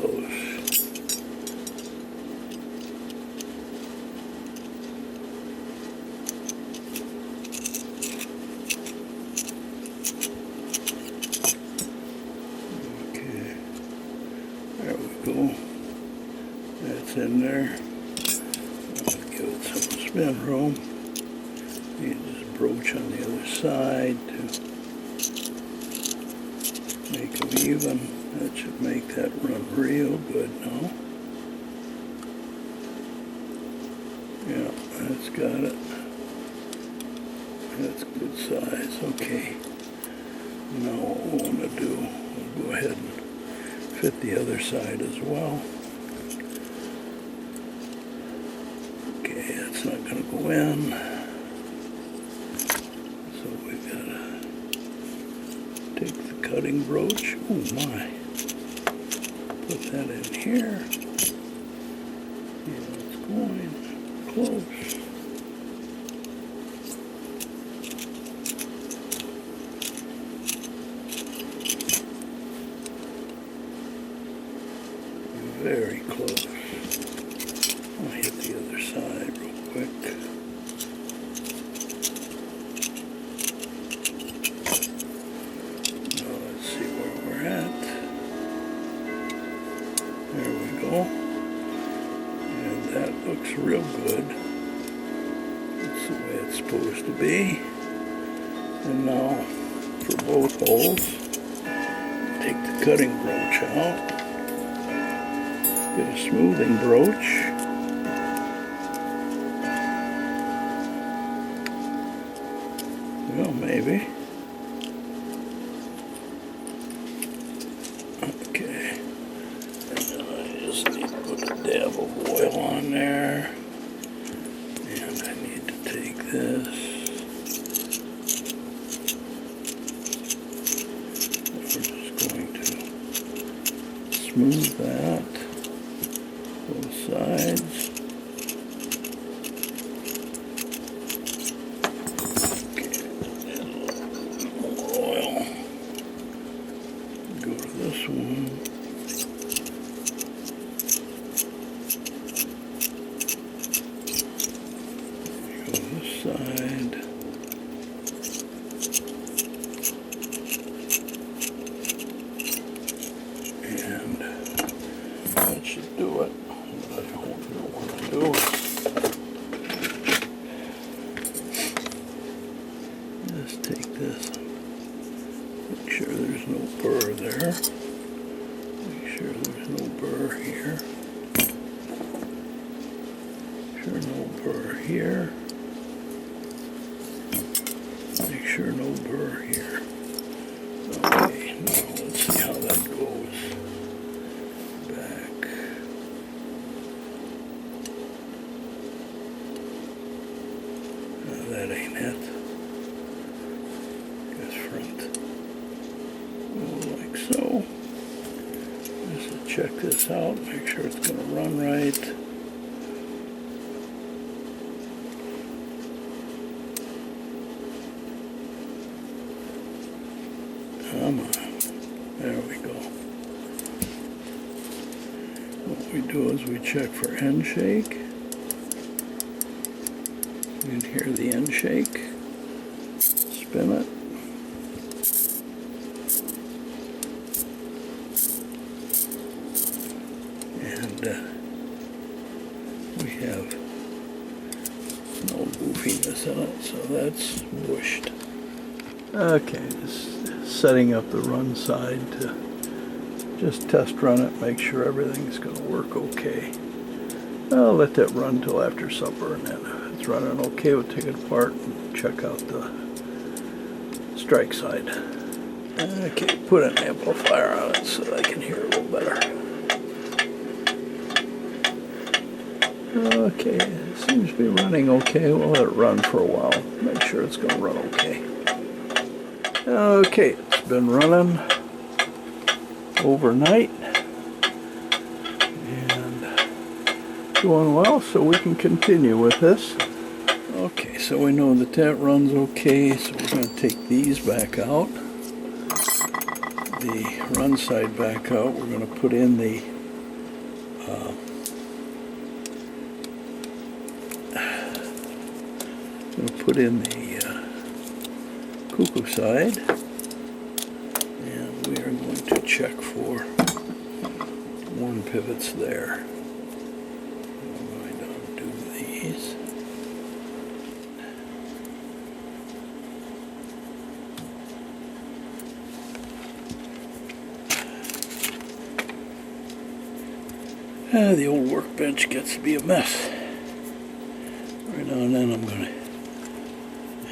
There we go. That's in there. I'll give it some spin room. You just broach on the other side to make them even. That should make that run real good now. Yeah, that's got it. That's good size. Okay. Now what we'll want to do, we'll go ahead and fit the other side as well. Okay, that's not going to go in. So we've got to take the cutting brooch. Oh my. Put that in here. Yeah, it's going close. Very close. I'll hit the other side real quick. Now let's see where we're at. There we go. And that looks real good. That's the way it's supposed to be. And now for both holes, take the cutting brooch out. Get a smoothing brooch. Well, maybe. Okay. And then I just need to put a dab of oil on there. And I need to take this. And we're just going to smooth that. Both sides. Okay, and more oil. Go to this one. Go to this side. And that should do it. Just take this, make sure there's no burr there. Make sure there's no burr here. Make sure no burr here. Make sure no burr here. Okay, now let's see how that goes. Back. No, that ain't it. Guess front. Oh, like so. Just to check this out, make sure it's going to run right. Come on. There we go. What we do is we check for end shake. You can hear the end shake. Spin it. And we have no goofiness in it, so that's bushed. Okay, just setting up the run side to just test run it, make sure everything's going to work okay. I'll let that run till after supper, and then if it's running okay, we'll take it apart and check out the strike side. Okay, put an amplifier on it so that I can hear a little better. Okay, it seems to be running okay. We'll let it run for a while, make sure it's going to run okay. Okay, it's been running overnight and doing well, so we can continue with this. Okay, so we know that that runs okay, so we're going to take these back out. The run side back out. We're going to put in the cuckoo side, and we are going to check for one pivots there. I'm going to undo these. The old workbench gets to be a mess. Every now and then I'm going to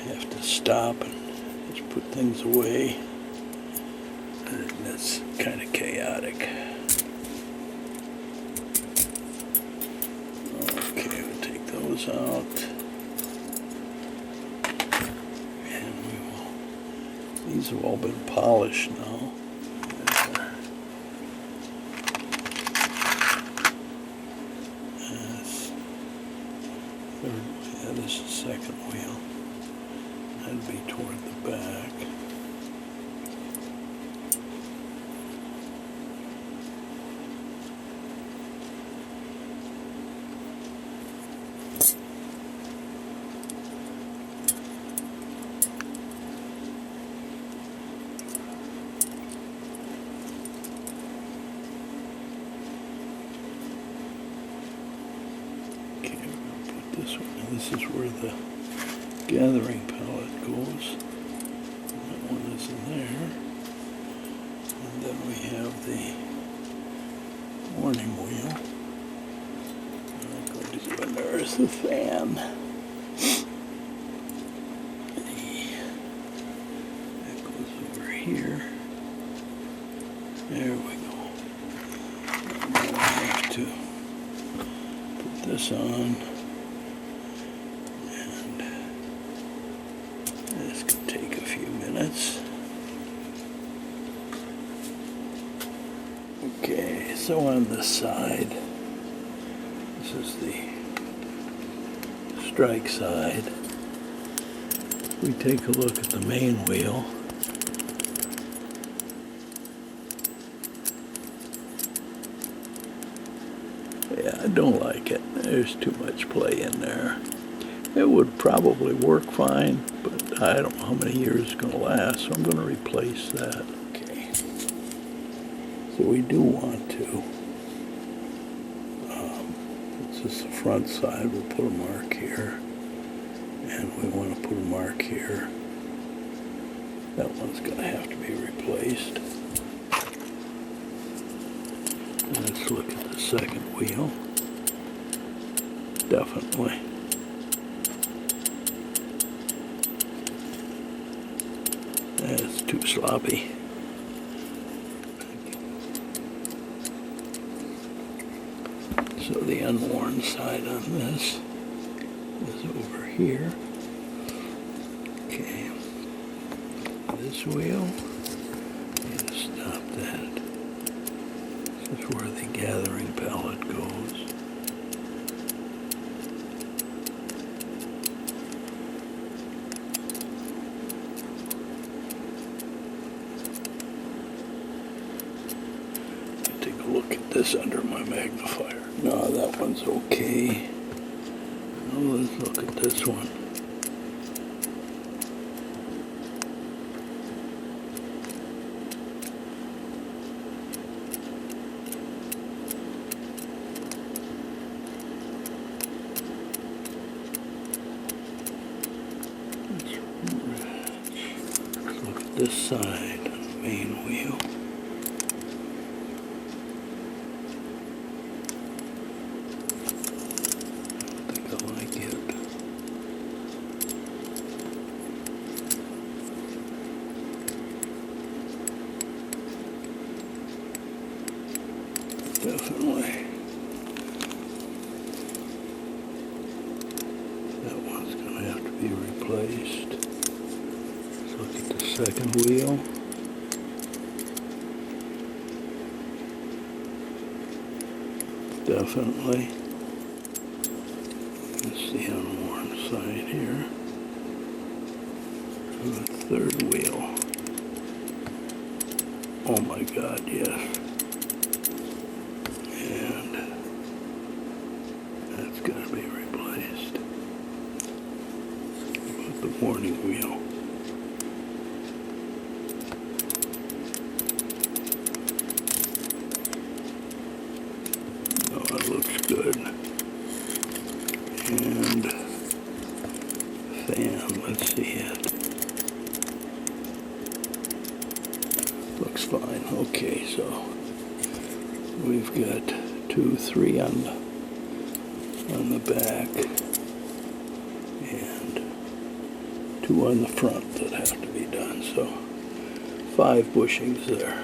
have to stop and just put things away. And that's kind of chaotic. Okay, we'll take those out. And we will, these have all been polished now. Yeah, this is second wheel. That'd be toward the back. This one. This is where the gathering pallet goes. That one is in there. And then we have the warning wheel. And there's the fan. That goes over here. There we go. And then we have to put this on. This could take a few minutes. Okay, so on this side, this is the strike side. We take a look at the main wheel. Yeah, I don't like it. There's too much play in there. It would probably work fine, but I don't know how many years it's going to last, so I'm going to replace that. Okay. So we do want to, this is the front side, we'll put a mark here, and we want to put a mark here, That one's going to have to be replaced. Let's look at the second wheel. Definitely. That's too sloppy. So the unworn side on this is over here. Okay. This wheel, need to stop that. This is where the gathering pallet goes. Take a look at this under my magnifier. No, that one's okay. Now let's look at this one. Let's look at this side on the main wheel. Definitely. That one's going to have to be replaced. Let's look at the second wheel. Definitely. That's the unworn side here. And the third wheel. Oh my God, yes. And that's got to be replaced with the warning wheel. Oh, it looks good. And fan, let's see it. Looks fine. Okay, so we've got 2, 3 on the back and 2 on the front that have to be done. So 5 bushings there.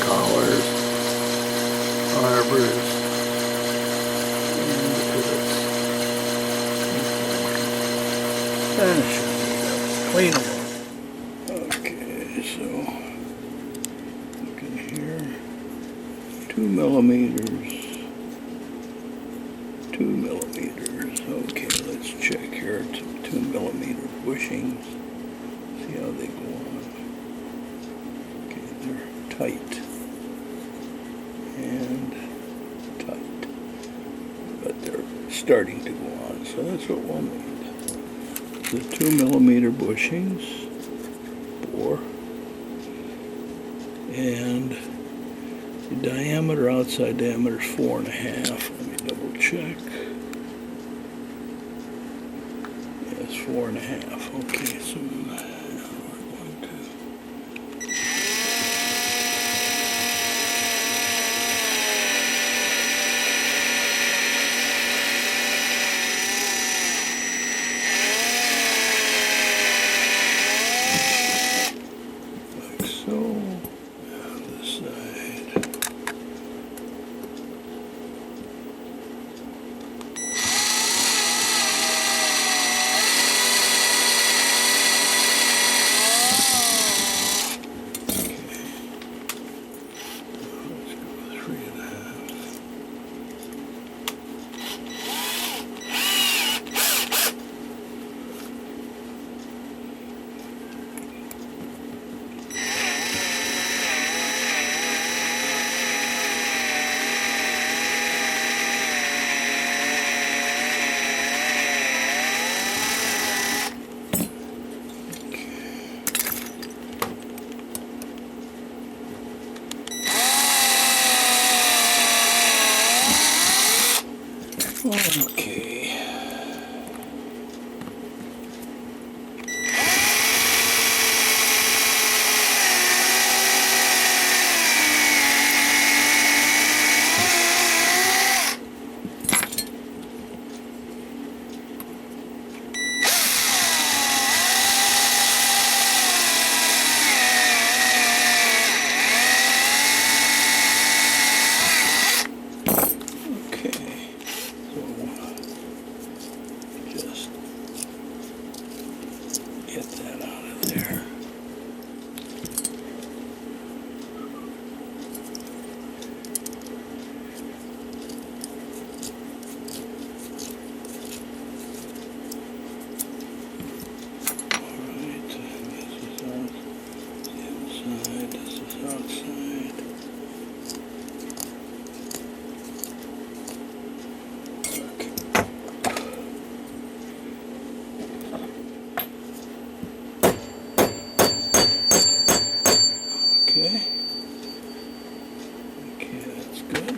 Collars, arbors, and pivots. Clean them up. Okay, so look in here. 2 millimeters. 2 millimeters. Okay, let's check here. 2 millimeter bushings. See how they go on. Okay, they're tight. And tight. But they're starting to go on, so that's what we'll need. The 2 millimeter bushings, 4, and the diameter, outside diameter is 4.5. Let me double check. Yes, 4.5. Okay, so we're going to. Okay. Just get that out of there. Alright, this is inside, this is outside. Okay. Okay, that's good.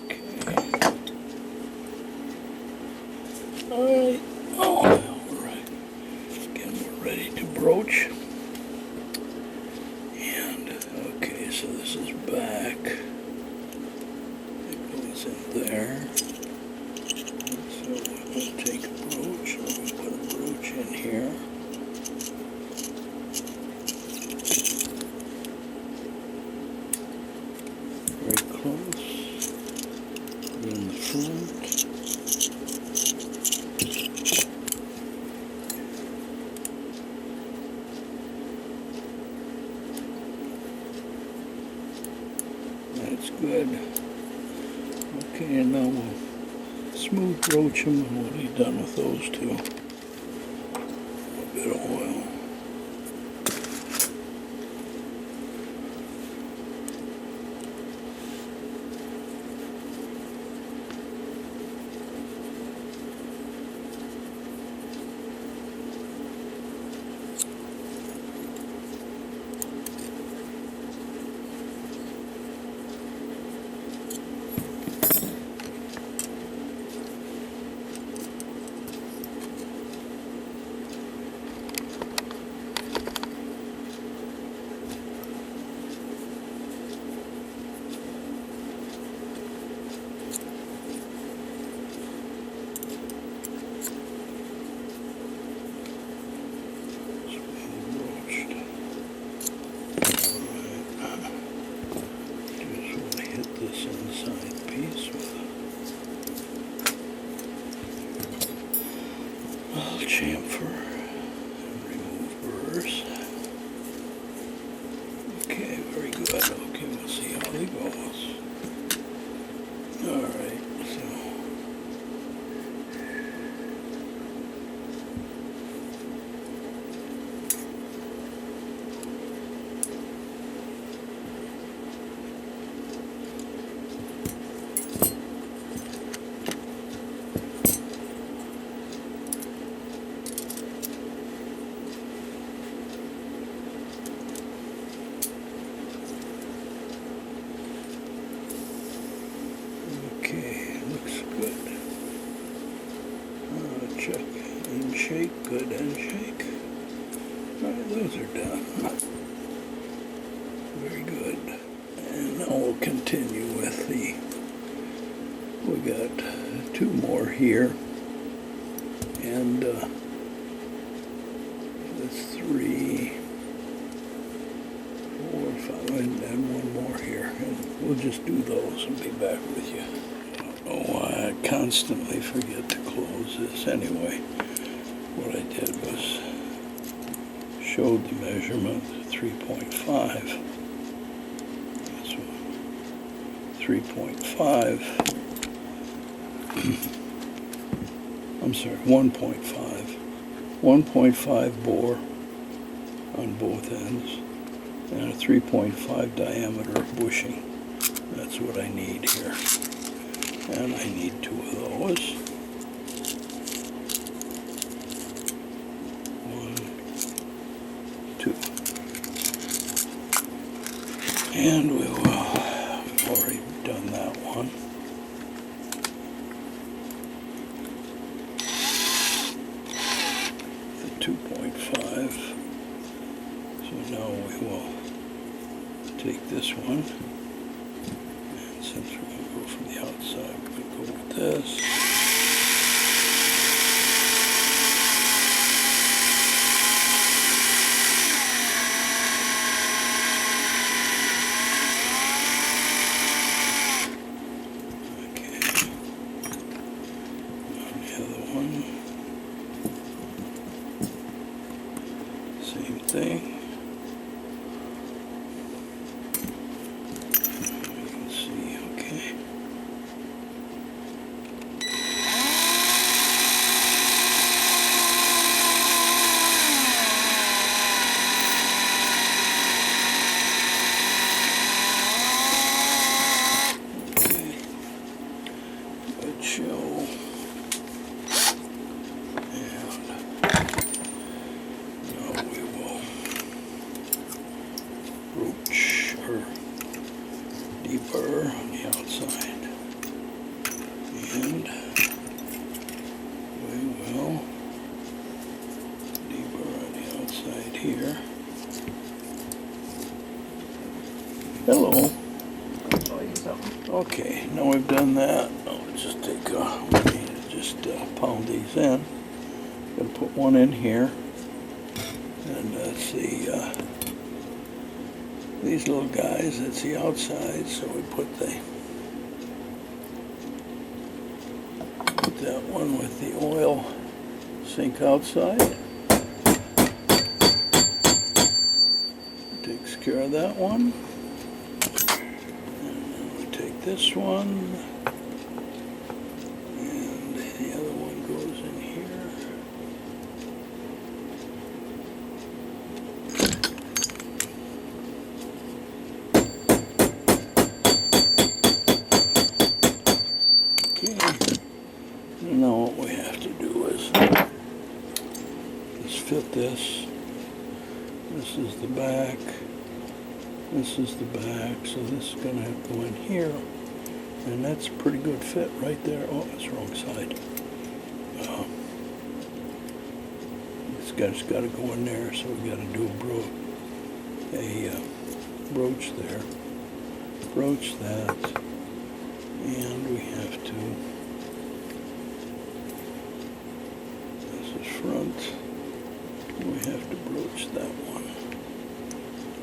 Okay. Alright. Oh, alright. Again, we're ready to broach. And, okay, so this is back. It goes in there. So we'll take a brooch, and we'll put a brooch in here. Very close. In the front. That's good. Okay, and now we'll smooth broach them, and we'll be done with those two. A bit of oil. Inside piece with a little chamfer and remove burrs. Okay, very good. Okay, we'll see how it goes. Alright, so okay, looks good. Check and shake, good and shake. Alright, those are done. Very good. And now we'll continue with we got two more here. And that's 3, 4, 5, and one more here. And we'll just do those and be back with you. I don't know why I constantly forget to close this. Anyway, what I did was showed the measurement 3.5. This one, 3.5. I'm sorry, 1.5. 1.5 bore on both ends and a 3.5 diameter bushing. That's what I need here. And I need 2 of those. 1, And we will, already done that one. The 2.5. So now we will take this one. And since we're going to go from the outside, we're going to go with this. Same thing. You can see, okay. Okay. Good show. Deburr on the outside, and we will deburr on the outside here. Hello. I'll show you something. Okay, now we've done that. Now let's just take pound these in. Gonna put one in here, and that's these little guys, that's the outside, so we put that one with the oil sink outside. Takes care of that one. And then we take this one, and the other one goes in here. Now what we have to do is fit this. This is the back. This is the back. So this is going to have to go in here. And that's a pretty good fit right there. Oh, that's the wrong side. This guy's got to go in there, so we got to do a broach there. Broach that. And we have to, this is front, we have to broach that one.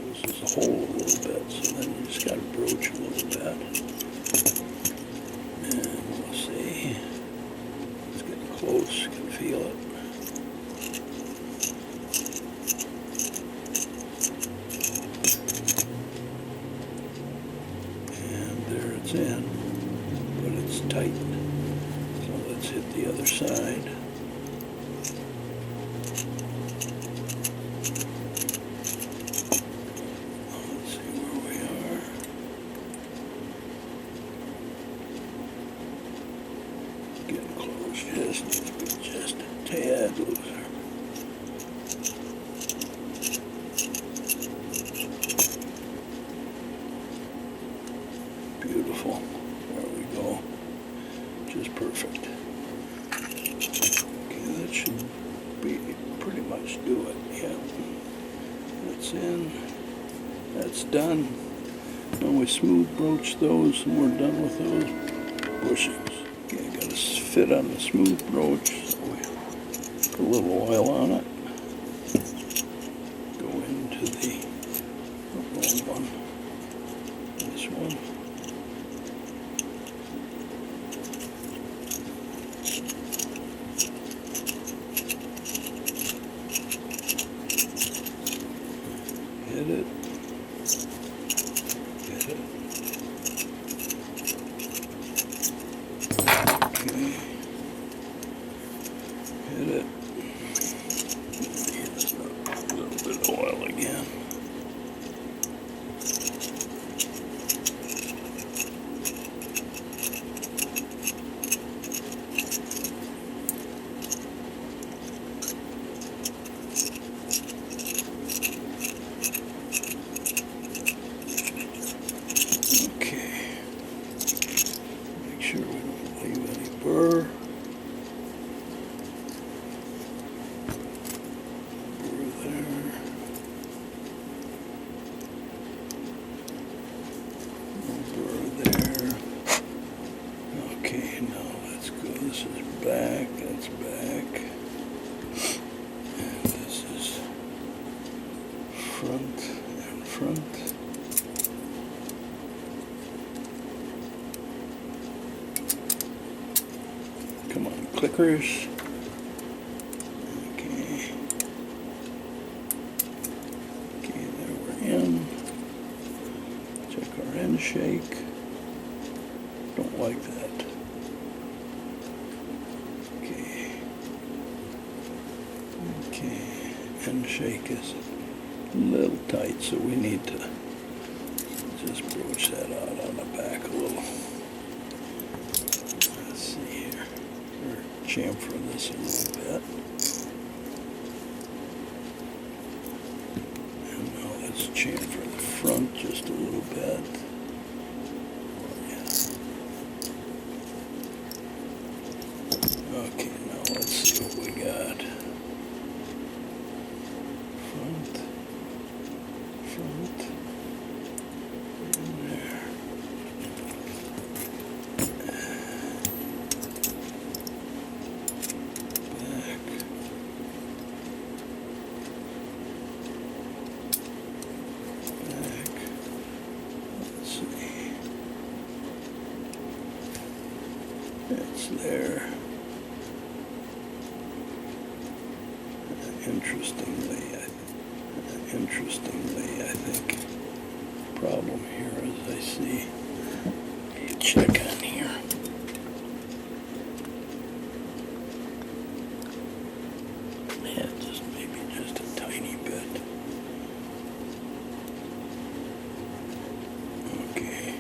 This is a hole a little bit, so then you just got to broach a little bit. And we'll see, it's getting close, you can feel it. And there it's in. But it's tight. So let's hit the other side. Let's see where we are. Getting close, just a tad looser. Beautiful. There we go. Just perfect. Okay, that should be pretty much do it. Yeah. That's in. That's done. Now we smooth broach those and we're done with those bushings. Okay, got to fit on the smooth broach. So we put a little oil on it. Go into the wrong one. This one. Hit it. Get it. Okay. Hit it. Here's a little bit of oil again. we don't leave any burr. Burr there. Burr there. Okay, now let's go. This is back, that's back. And this is front and front. Come on, clickers. Okay. Okay, there we're in. Check our end shake. Don't like that. Okay. Okay. End shake is a little tight, so we need to just broach that out on the back a little. Let's see here. Or chamfer this a little bit. And now let's chamfer the front just a little bit. Okay, now let's see what we got. Front, in there. Back. Back. Let's see. It's there. Interestingly, I think the problem here is I see, check on here. Yeah, just maybe just a tiny bit. Okay.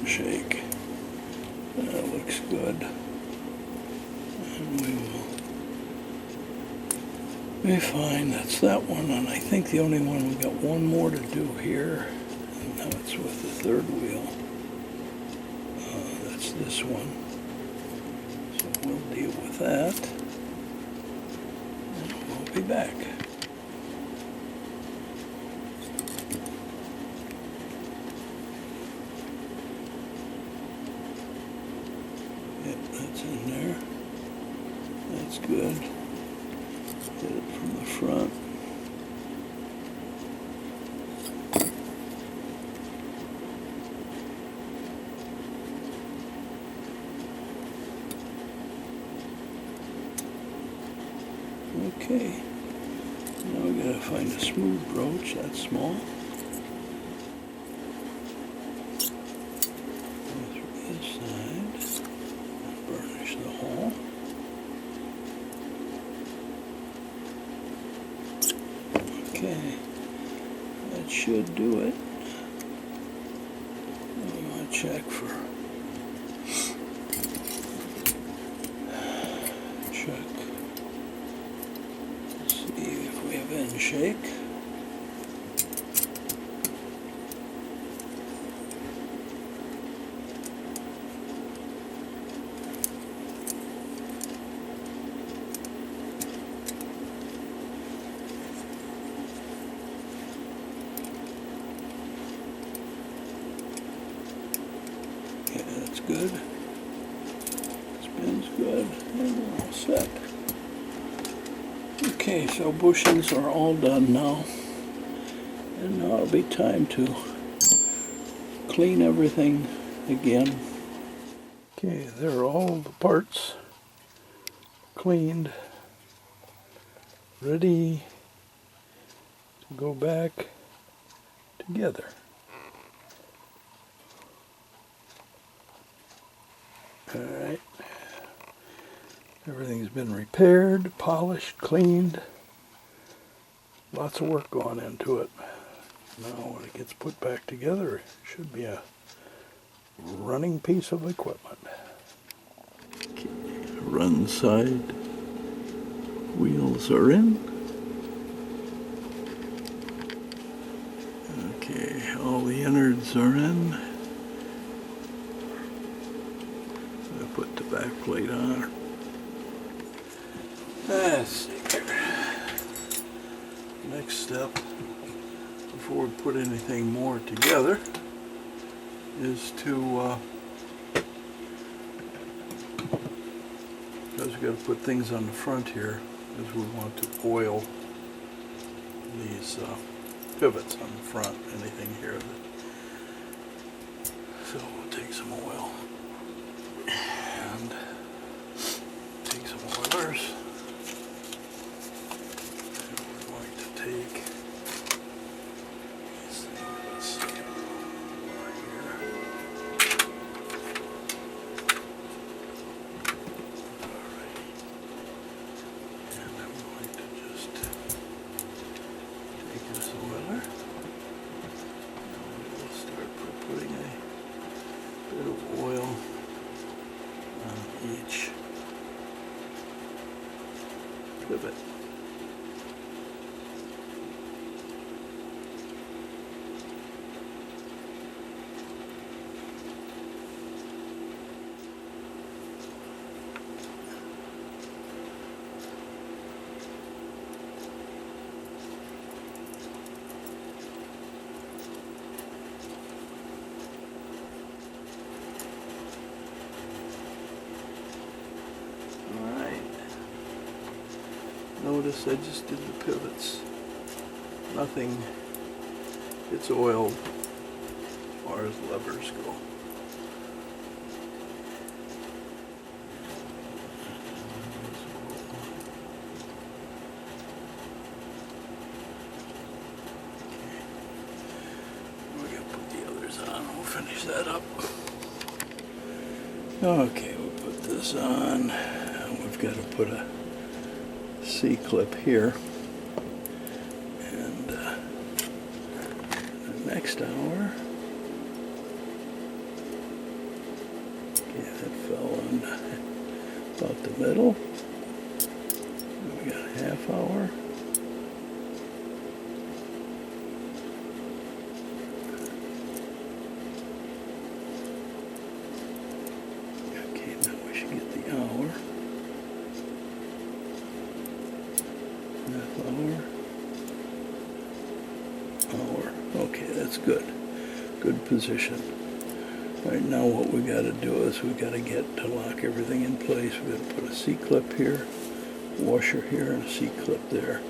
Shake. That looks good. And we will be fine. That's that one. And I think the only one, we've got one more to do here. And now it's with the third wheel. That's this one. So we'll deal with that. And we'll be back. That's in there. That's good. Get it from the front. Okay. Now we gotta find a smooth broach. That's small. Okay, that should do it. I'm going to check see if we have end shake. Yeah, that's good. Spin's good. And we're all set. Okay, so bushings are all done now. And now it'll be time to clean everything again. Okay, there are all the parts cleaned, ready to go back together. Alright, everything's been repaired, polished, cleaned. Lots of work gone into it. Now when it gets put back together, it should be a running piece of equipment. Run side wheels are in. Okay, all the innards are in. I put the back plate on. Let's see here. Next step, before we put anything more together, is to because we've got to put things on the front here, is we want to oil these pivots on the front, anything here. So we'll take some oil and take some oilers. And we're going to take these things over here. Alrighty. And I'm going to just take this oiler. And we'll start by putting a bit of oil on each pivot. Notice I just did the pivots. Nothing gets oiled as far as levers go. We're going to put the others on. We'll finish that up. Okay, we'll put this on. We've got to put a C-clip here, and the next hour, okay, that fell on about the middle. And we got a half hour. Okay, now we should get the hour. Half hour. Okay, that's good. Good position. All right, now what we got to do is we got to get to lock everything in place. We got to put a C-clip here, washer here, and a C-clip there.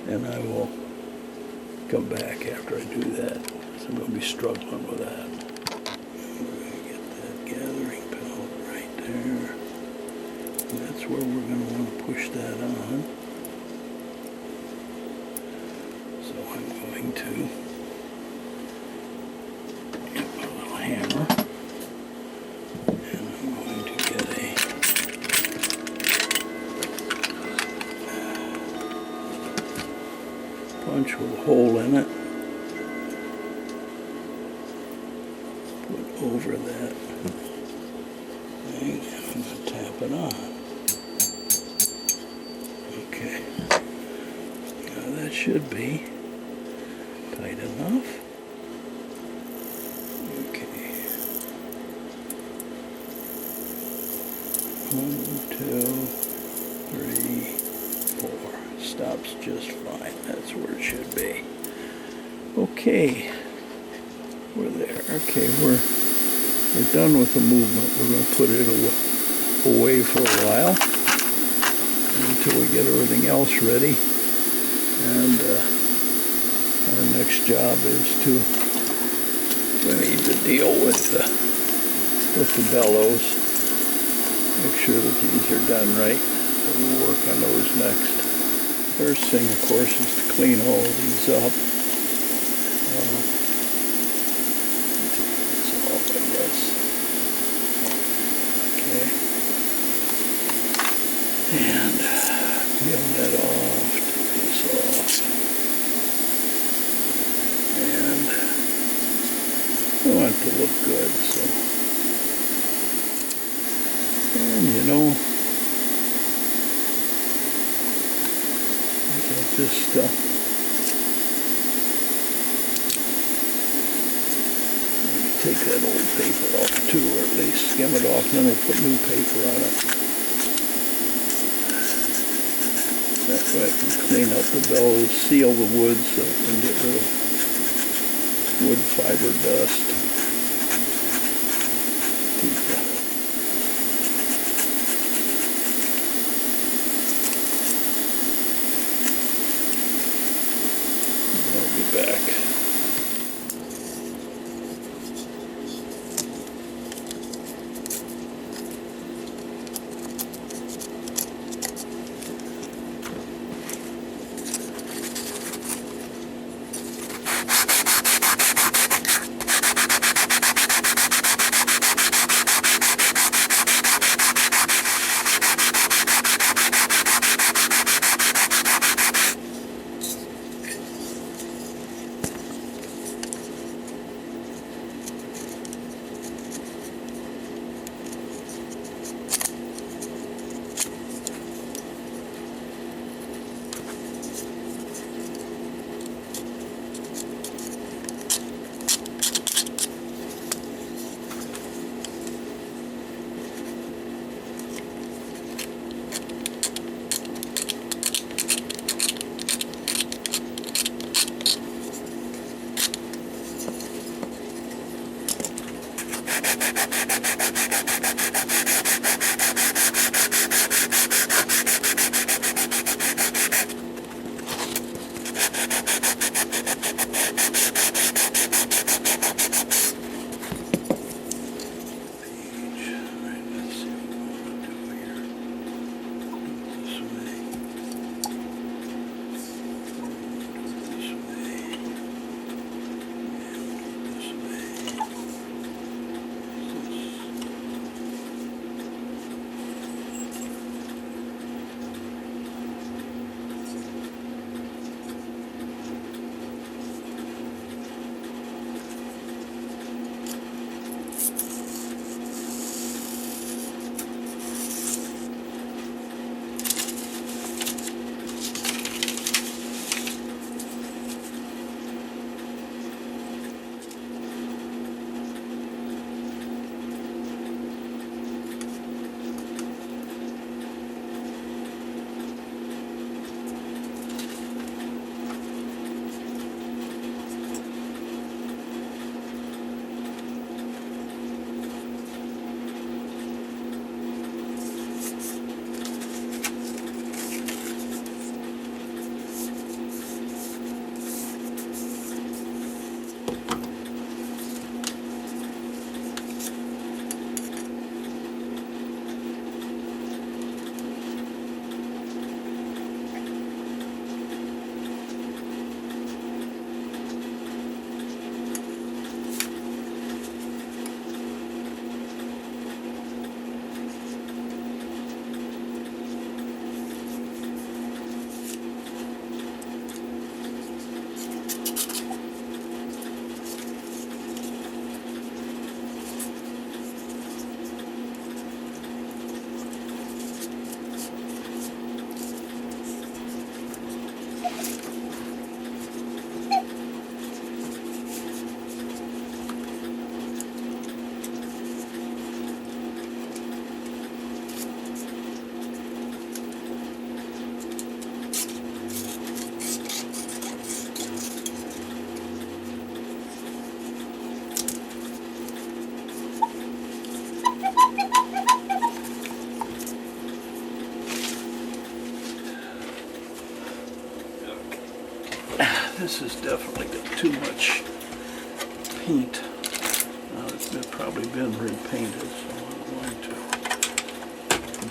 And I will come back after I do that. So I'm going to be struggling with that. We're going to get that gathering pallet right there. And that's where we're going to want to push that on. I'm going to get my little hammer, and I'm going to get a punch with a hole in it, put over that thing, and I'm going to tap it on. Okay, now that should be tight enough. Okay. 1, 2, 3, 4. Stops just fine. That's where it should be. Okay. We're there. Okay, we're done with the movement. We're going to put it away for a while until we get everything else ready. And our next job is to, we need to deal with the bellows. Make sure that these are done right. So we'll work on those next. First thing, of course, is to clean all of these up. Take this off, I guess. Okay. And peel that off. Take this off. And I want it to look good, so. And you know, Just take that old paper off too, or at least skim it off, and then we'll put new paper on it. That way I can clean up the bellows, seal the wood so it can get rid of wood fiber dust. I'll be back. This has definitely got too much paint. It's probably been repainted, so I'm going to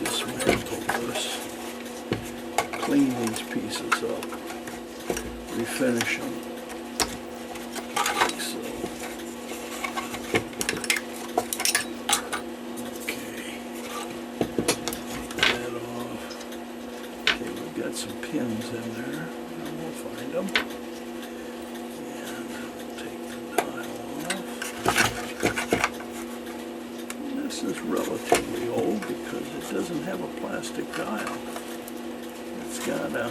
dismantle this, clean these pieces up, refinish them. Like so. Okay, take that off. Okay, we've got some pins in there. We'll find them. And we'll take the dial off. This is relatively old because it doesn't have a plastic dial. It's got a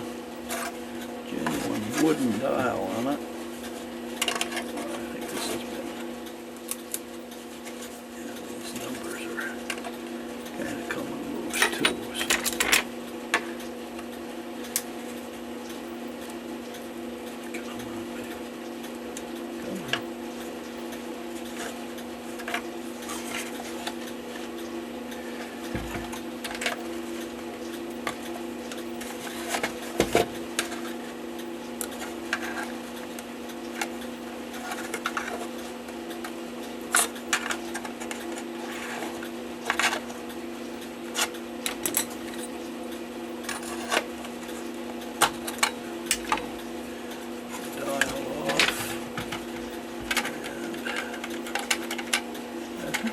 genuine wooden dial on it. I think this has been, yeah, these numbers are kind of coming loose too. So. Come on, baby. Come on.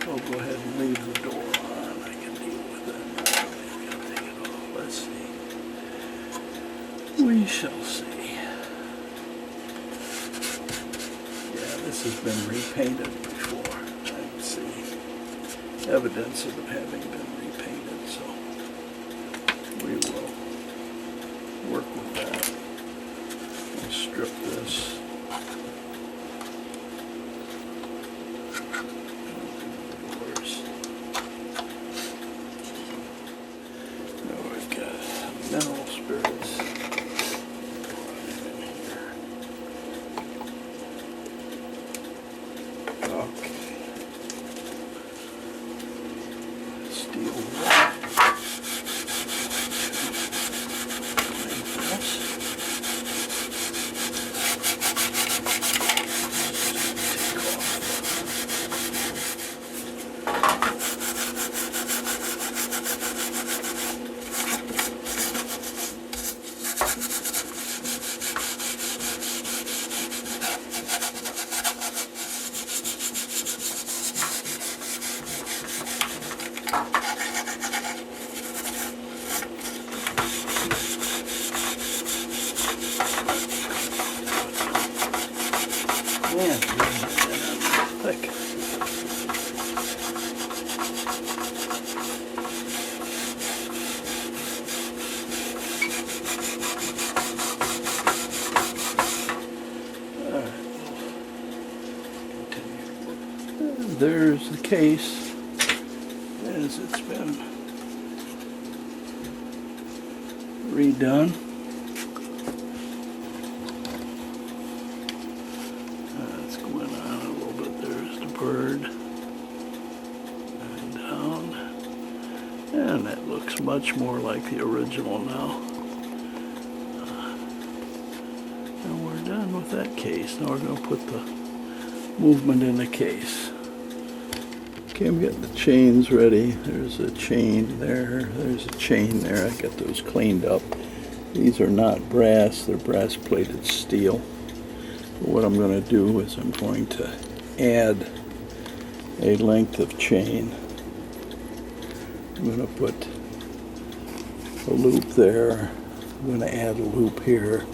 I'll go ahead and leave the door on. I can deal with it. Maybe I'll take it off. Let's see. We shall see. Yeah, this has been repainted before. I can see evidence of it having been repainted, so we will work with that. I'll strip this. Mineral spirits. Okay. Steel wool. Man, thick. All right. There's the case as it's been redone. That's going on a little bit. There's the bird. And down. And that looks much more like the original now. And we're done with that case. Now we're going to put the movement in the case. Okay, I'm getting the chains ready. There's a chain there. There's a chain there. I got those cleaned up. These are not brass. They're brass plated steel. What I'm going to do is I'm going to add a length of chain. I'm going to put a loop there. I'm going to add a loop here.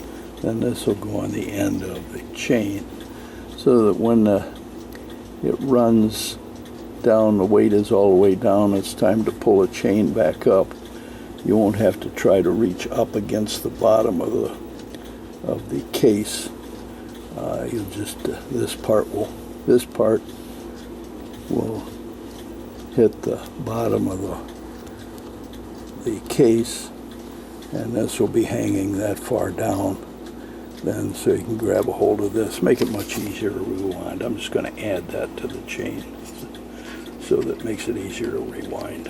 Then this will go on the end of the chain so that when it runs down, the weight is all the way down, it's time to pull a chain back up. You won't have to try to reach up against the bottom of the case. You'll just this part will hit the bottom of the case, and this will be hanging that far down. Then so you can grab a hold of this, make it much easier to rewind. I'm just going to add that to the chain so that makes it easier to rewind.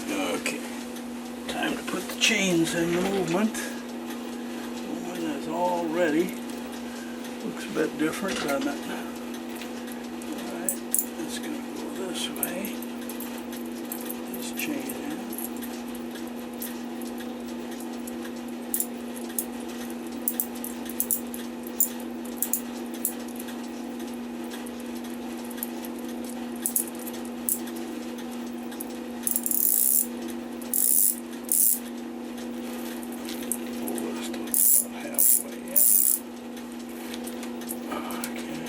Okay, time to put the chains in the movement. When it's all ready. Looks a bit different, doesn't it? Alright, it's going to go this way. This chain in. Pull this to about halfway in. Okay.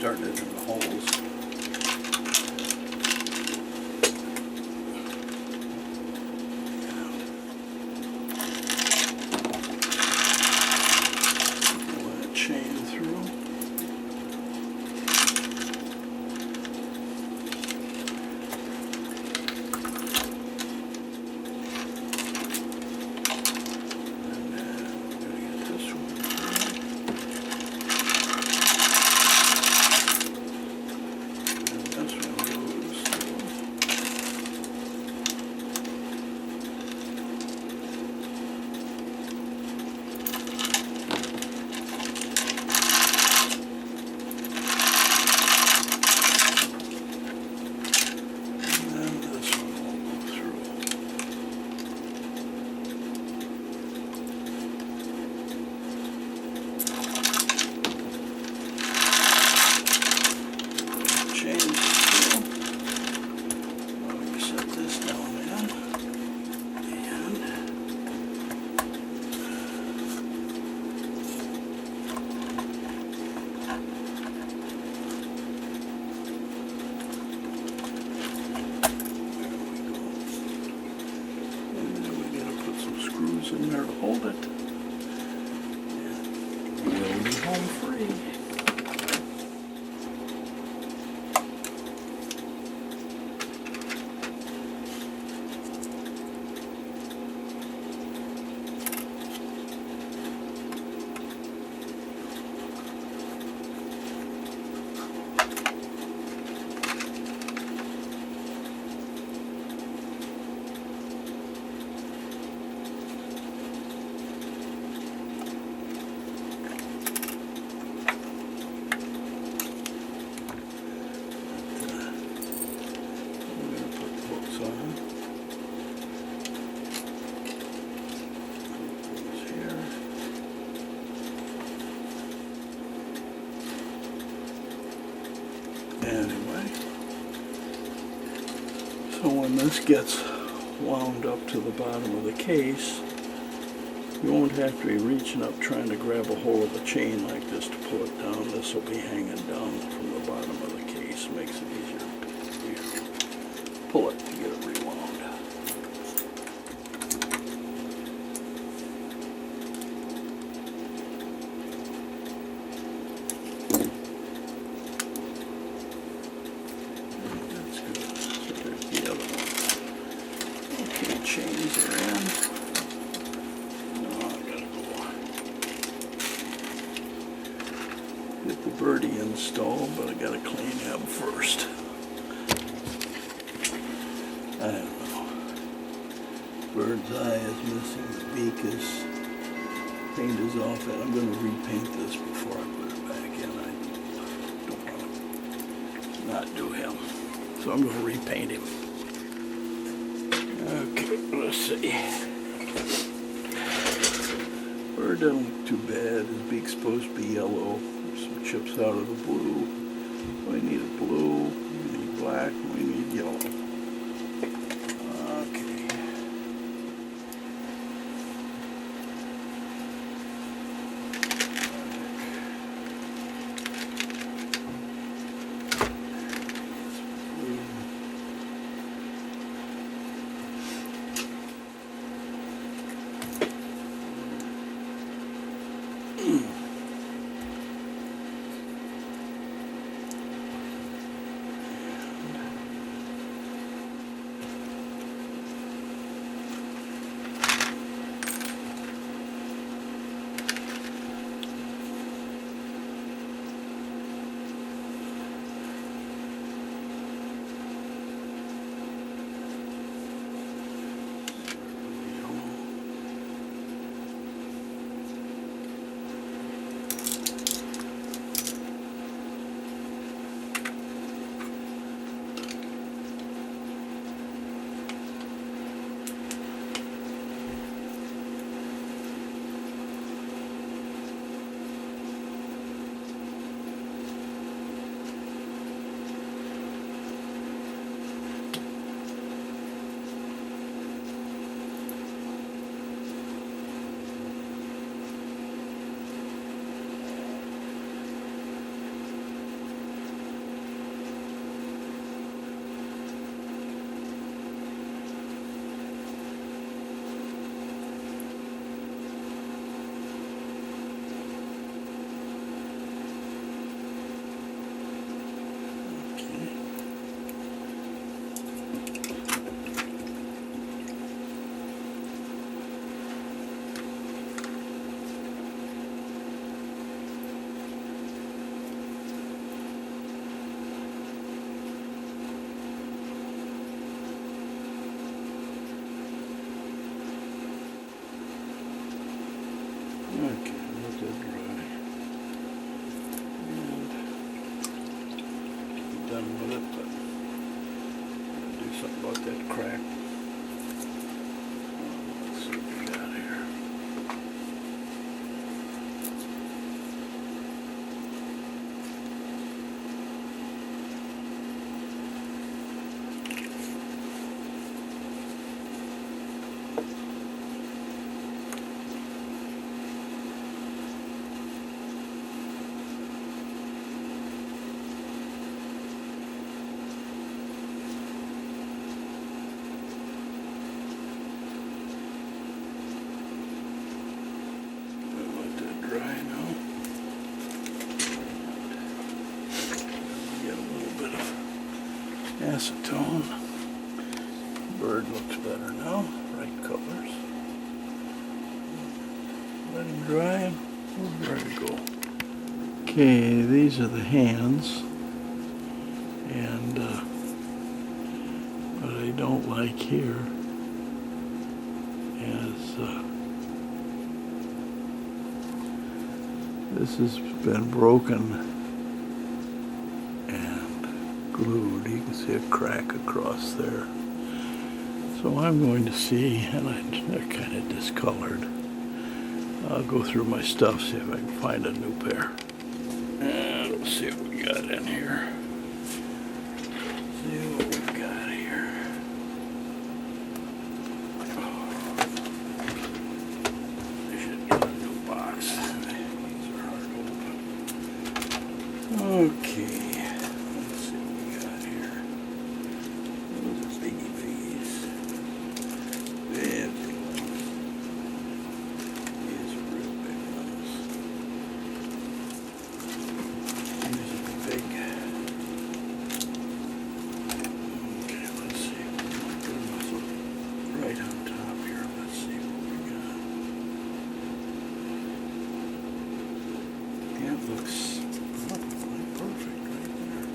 starting it in the holes. Pull that chain through. In there to hold it. And we'll be home free. Anyway, so when this gets wound up to the bottom of the case, you won't have to be reaching up trying to grab a hold of the chain like this to pull it down. This will be hanging down from the bottom of the case. Makes it easier to pull it to get it rewound. Chains are in. Now I gotta go get the birdie installed, but I gotta clean him first. I don't know. Bird's eye is missing, the beak is, paint is off, and I'm gonna repaint this before I put it back in. I don't want to not do him. So I'm gonna repaint him. Okay, let's see. Bird doesn't look too bad. His beak's supposed to be yellow. There's some chips out of the blue. We need a blue, we need black, we need yellow. Okay. that crack. Let's see what we got here. Dry now. Get a little bit of acetone. Bird looks better now. Right colors. Let him dry. We're ready to go. Okay, these are the hands. And what I don't like here is this has been broken and glued. You can see a crack across there. So I'm going to see, and they're kind of discolored. I'll go through my stuff, see if I can find a new pair. And we'll see what we got in here. See what we got here. I should get a new box. Okay, let's see what we got here. Those are biggie biggies. Big ones. These are real big ones. These are the big. Okay, let's see. My goodness, right on top here. Let's see what we got. Yeah, it looks perfect right there.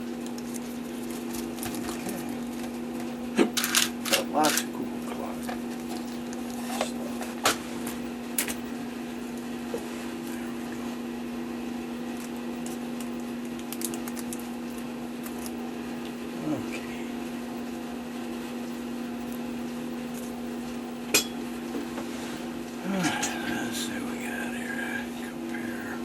Okay. Got lots of cuckoo clock stuff. There we go. Okay. Let's see what we got here. Compare.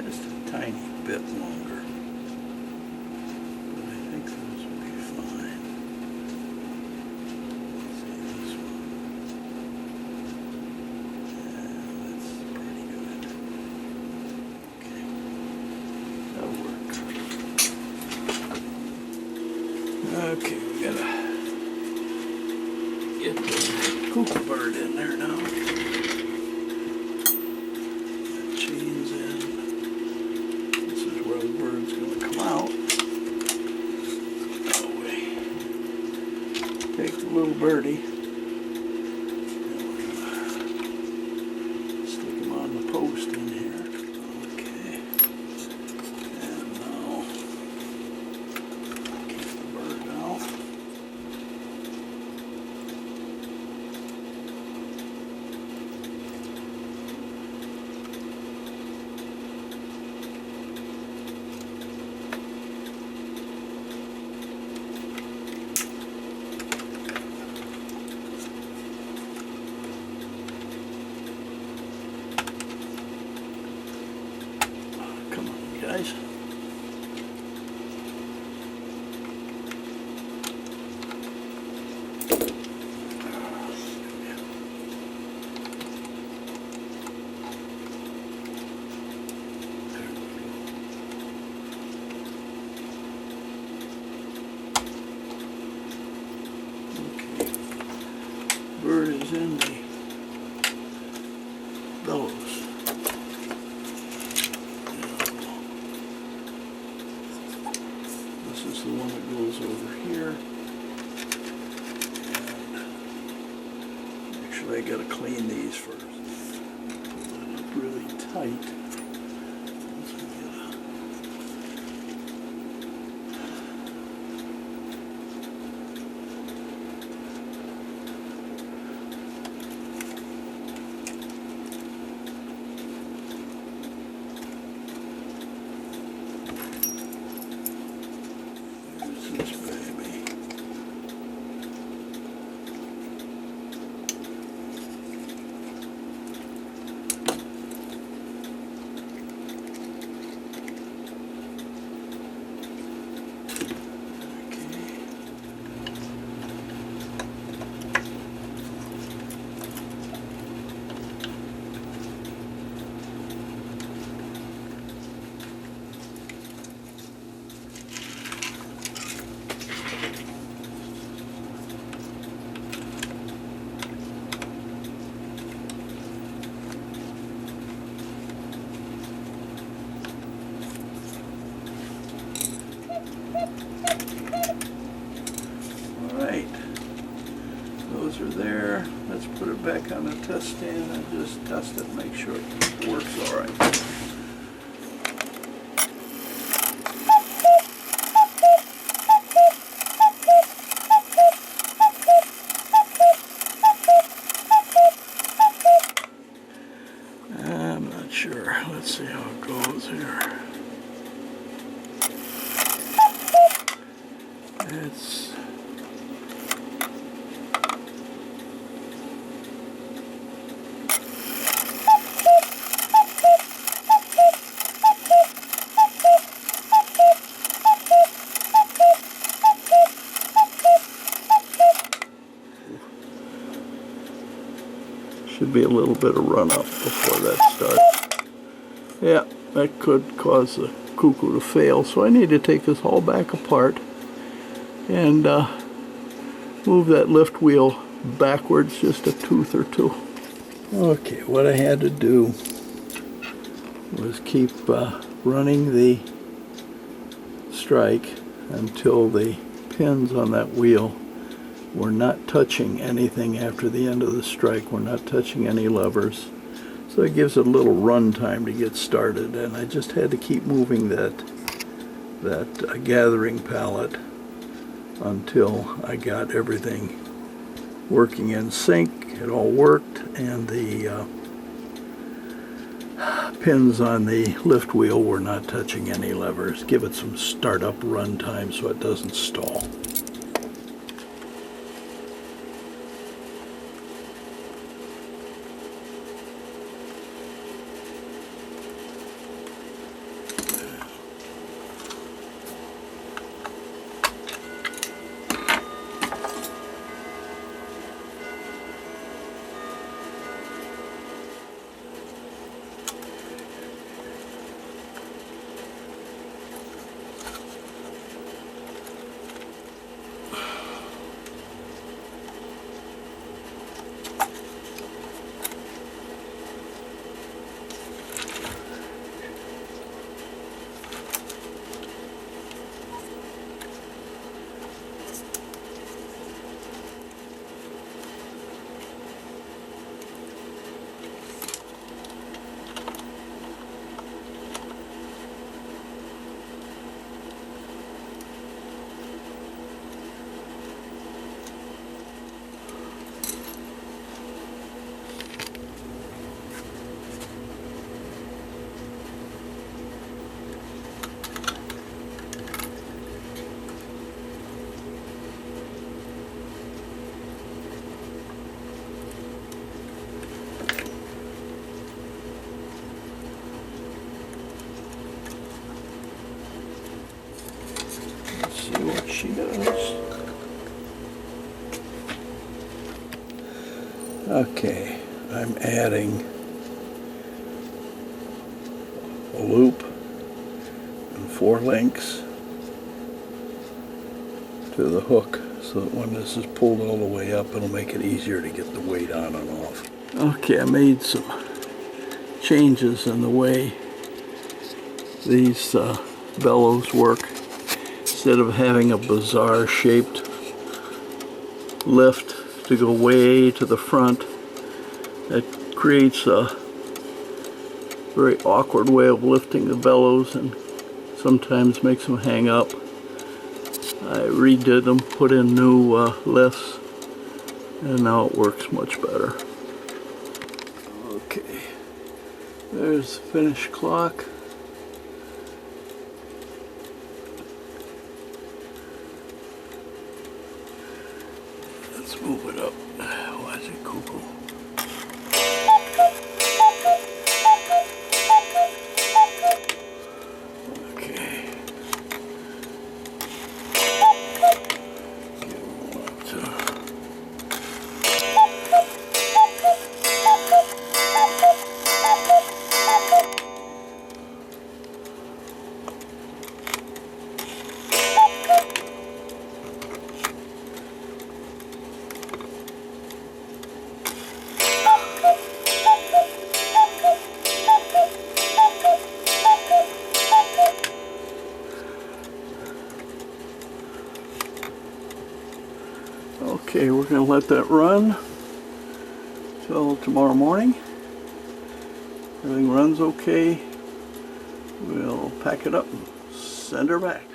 Just a tiny bit longer, but I think this will be fine. Let's see this one. Yeah, that's pretty good. Okay, that'll work. Okay, we gotta get the cuckoo bird in there now. The chains in. Where the bird's going to come out. Oh, wait. Take the little birdie. And we're going to stick him on the post in here. Okay. And now, keep the bird out. Come on, guys. Okay. Bird is in the bellows. This is the one that goes over here. And actually, I gotta clean these first. Pull it up really tight. Once we get a are there. Let's put it back on the test stand and just test it, make sure it works all right. I'm not sure. Let's see how it goes here. It's should be a little bit of run up before that starts. Yeah, that could cause the cuckoo to fail, so I need to take this all back apart and move that lift wheel backwards just a tooth or two. Okay, what I had to do was keep running the strike until the pins on that wheel were not touching anything after the end of the strike. We're not touching any levers. So it gives it a little run time to get started, and I just had to keep moving that gathering pallet until I got everything working in sync. It all worked, and the pins on the lift wheel were not touching any levers. Give it some startup run time so it doesn't stall. See what she does. Okay, I'm adding a loop and 4 links to the hook so that when this is pulled all the way up, it'll make it easier to get the weight on and off. Okay, I made some changes in the way these bellows work. Instead of having a bizarre shaped lift to go way to the front, it creates a very awkward way of lifting the bellows and sometimes makes them hang up. I redid them, put in new lifts, and now it works much better. Okay, there's the finished clock. Let's move it up. Why is it cuckoo? Okay. Okay, we're going to let that run till tomorrow morning. Everything runs okay. We'll pack it up and send her back.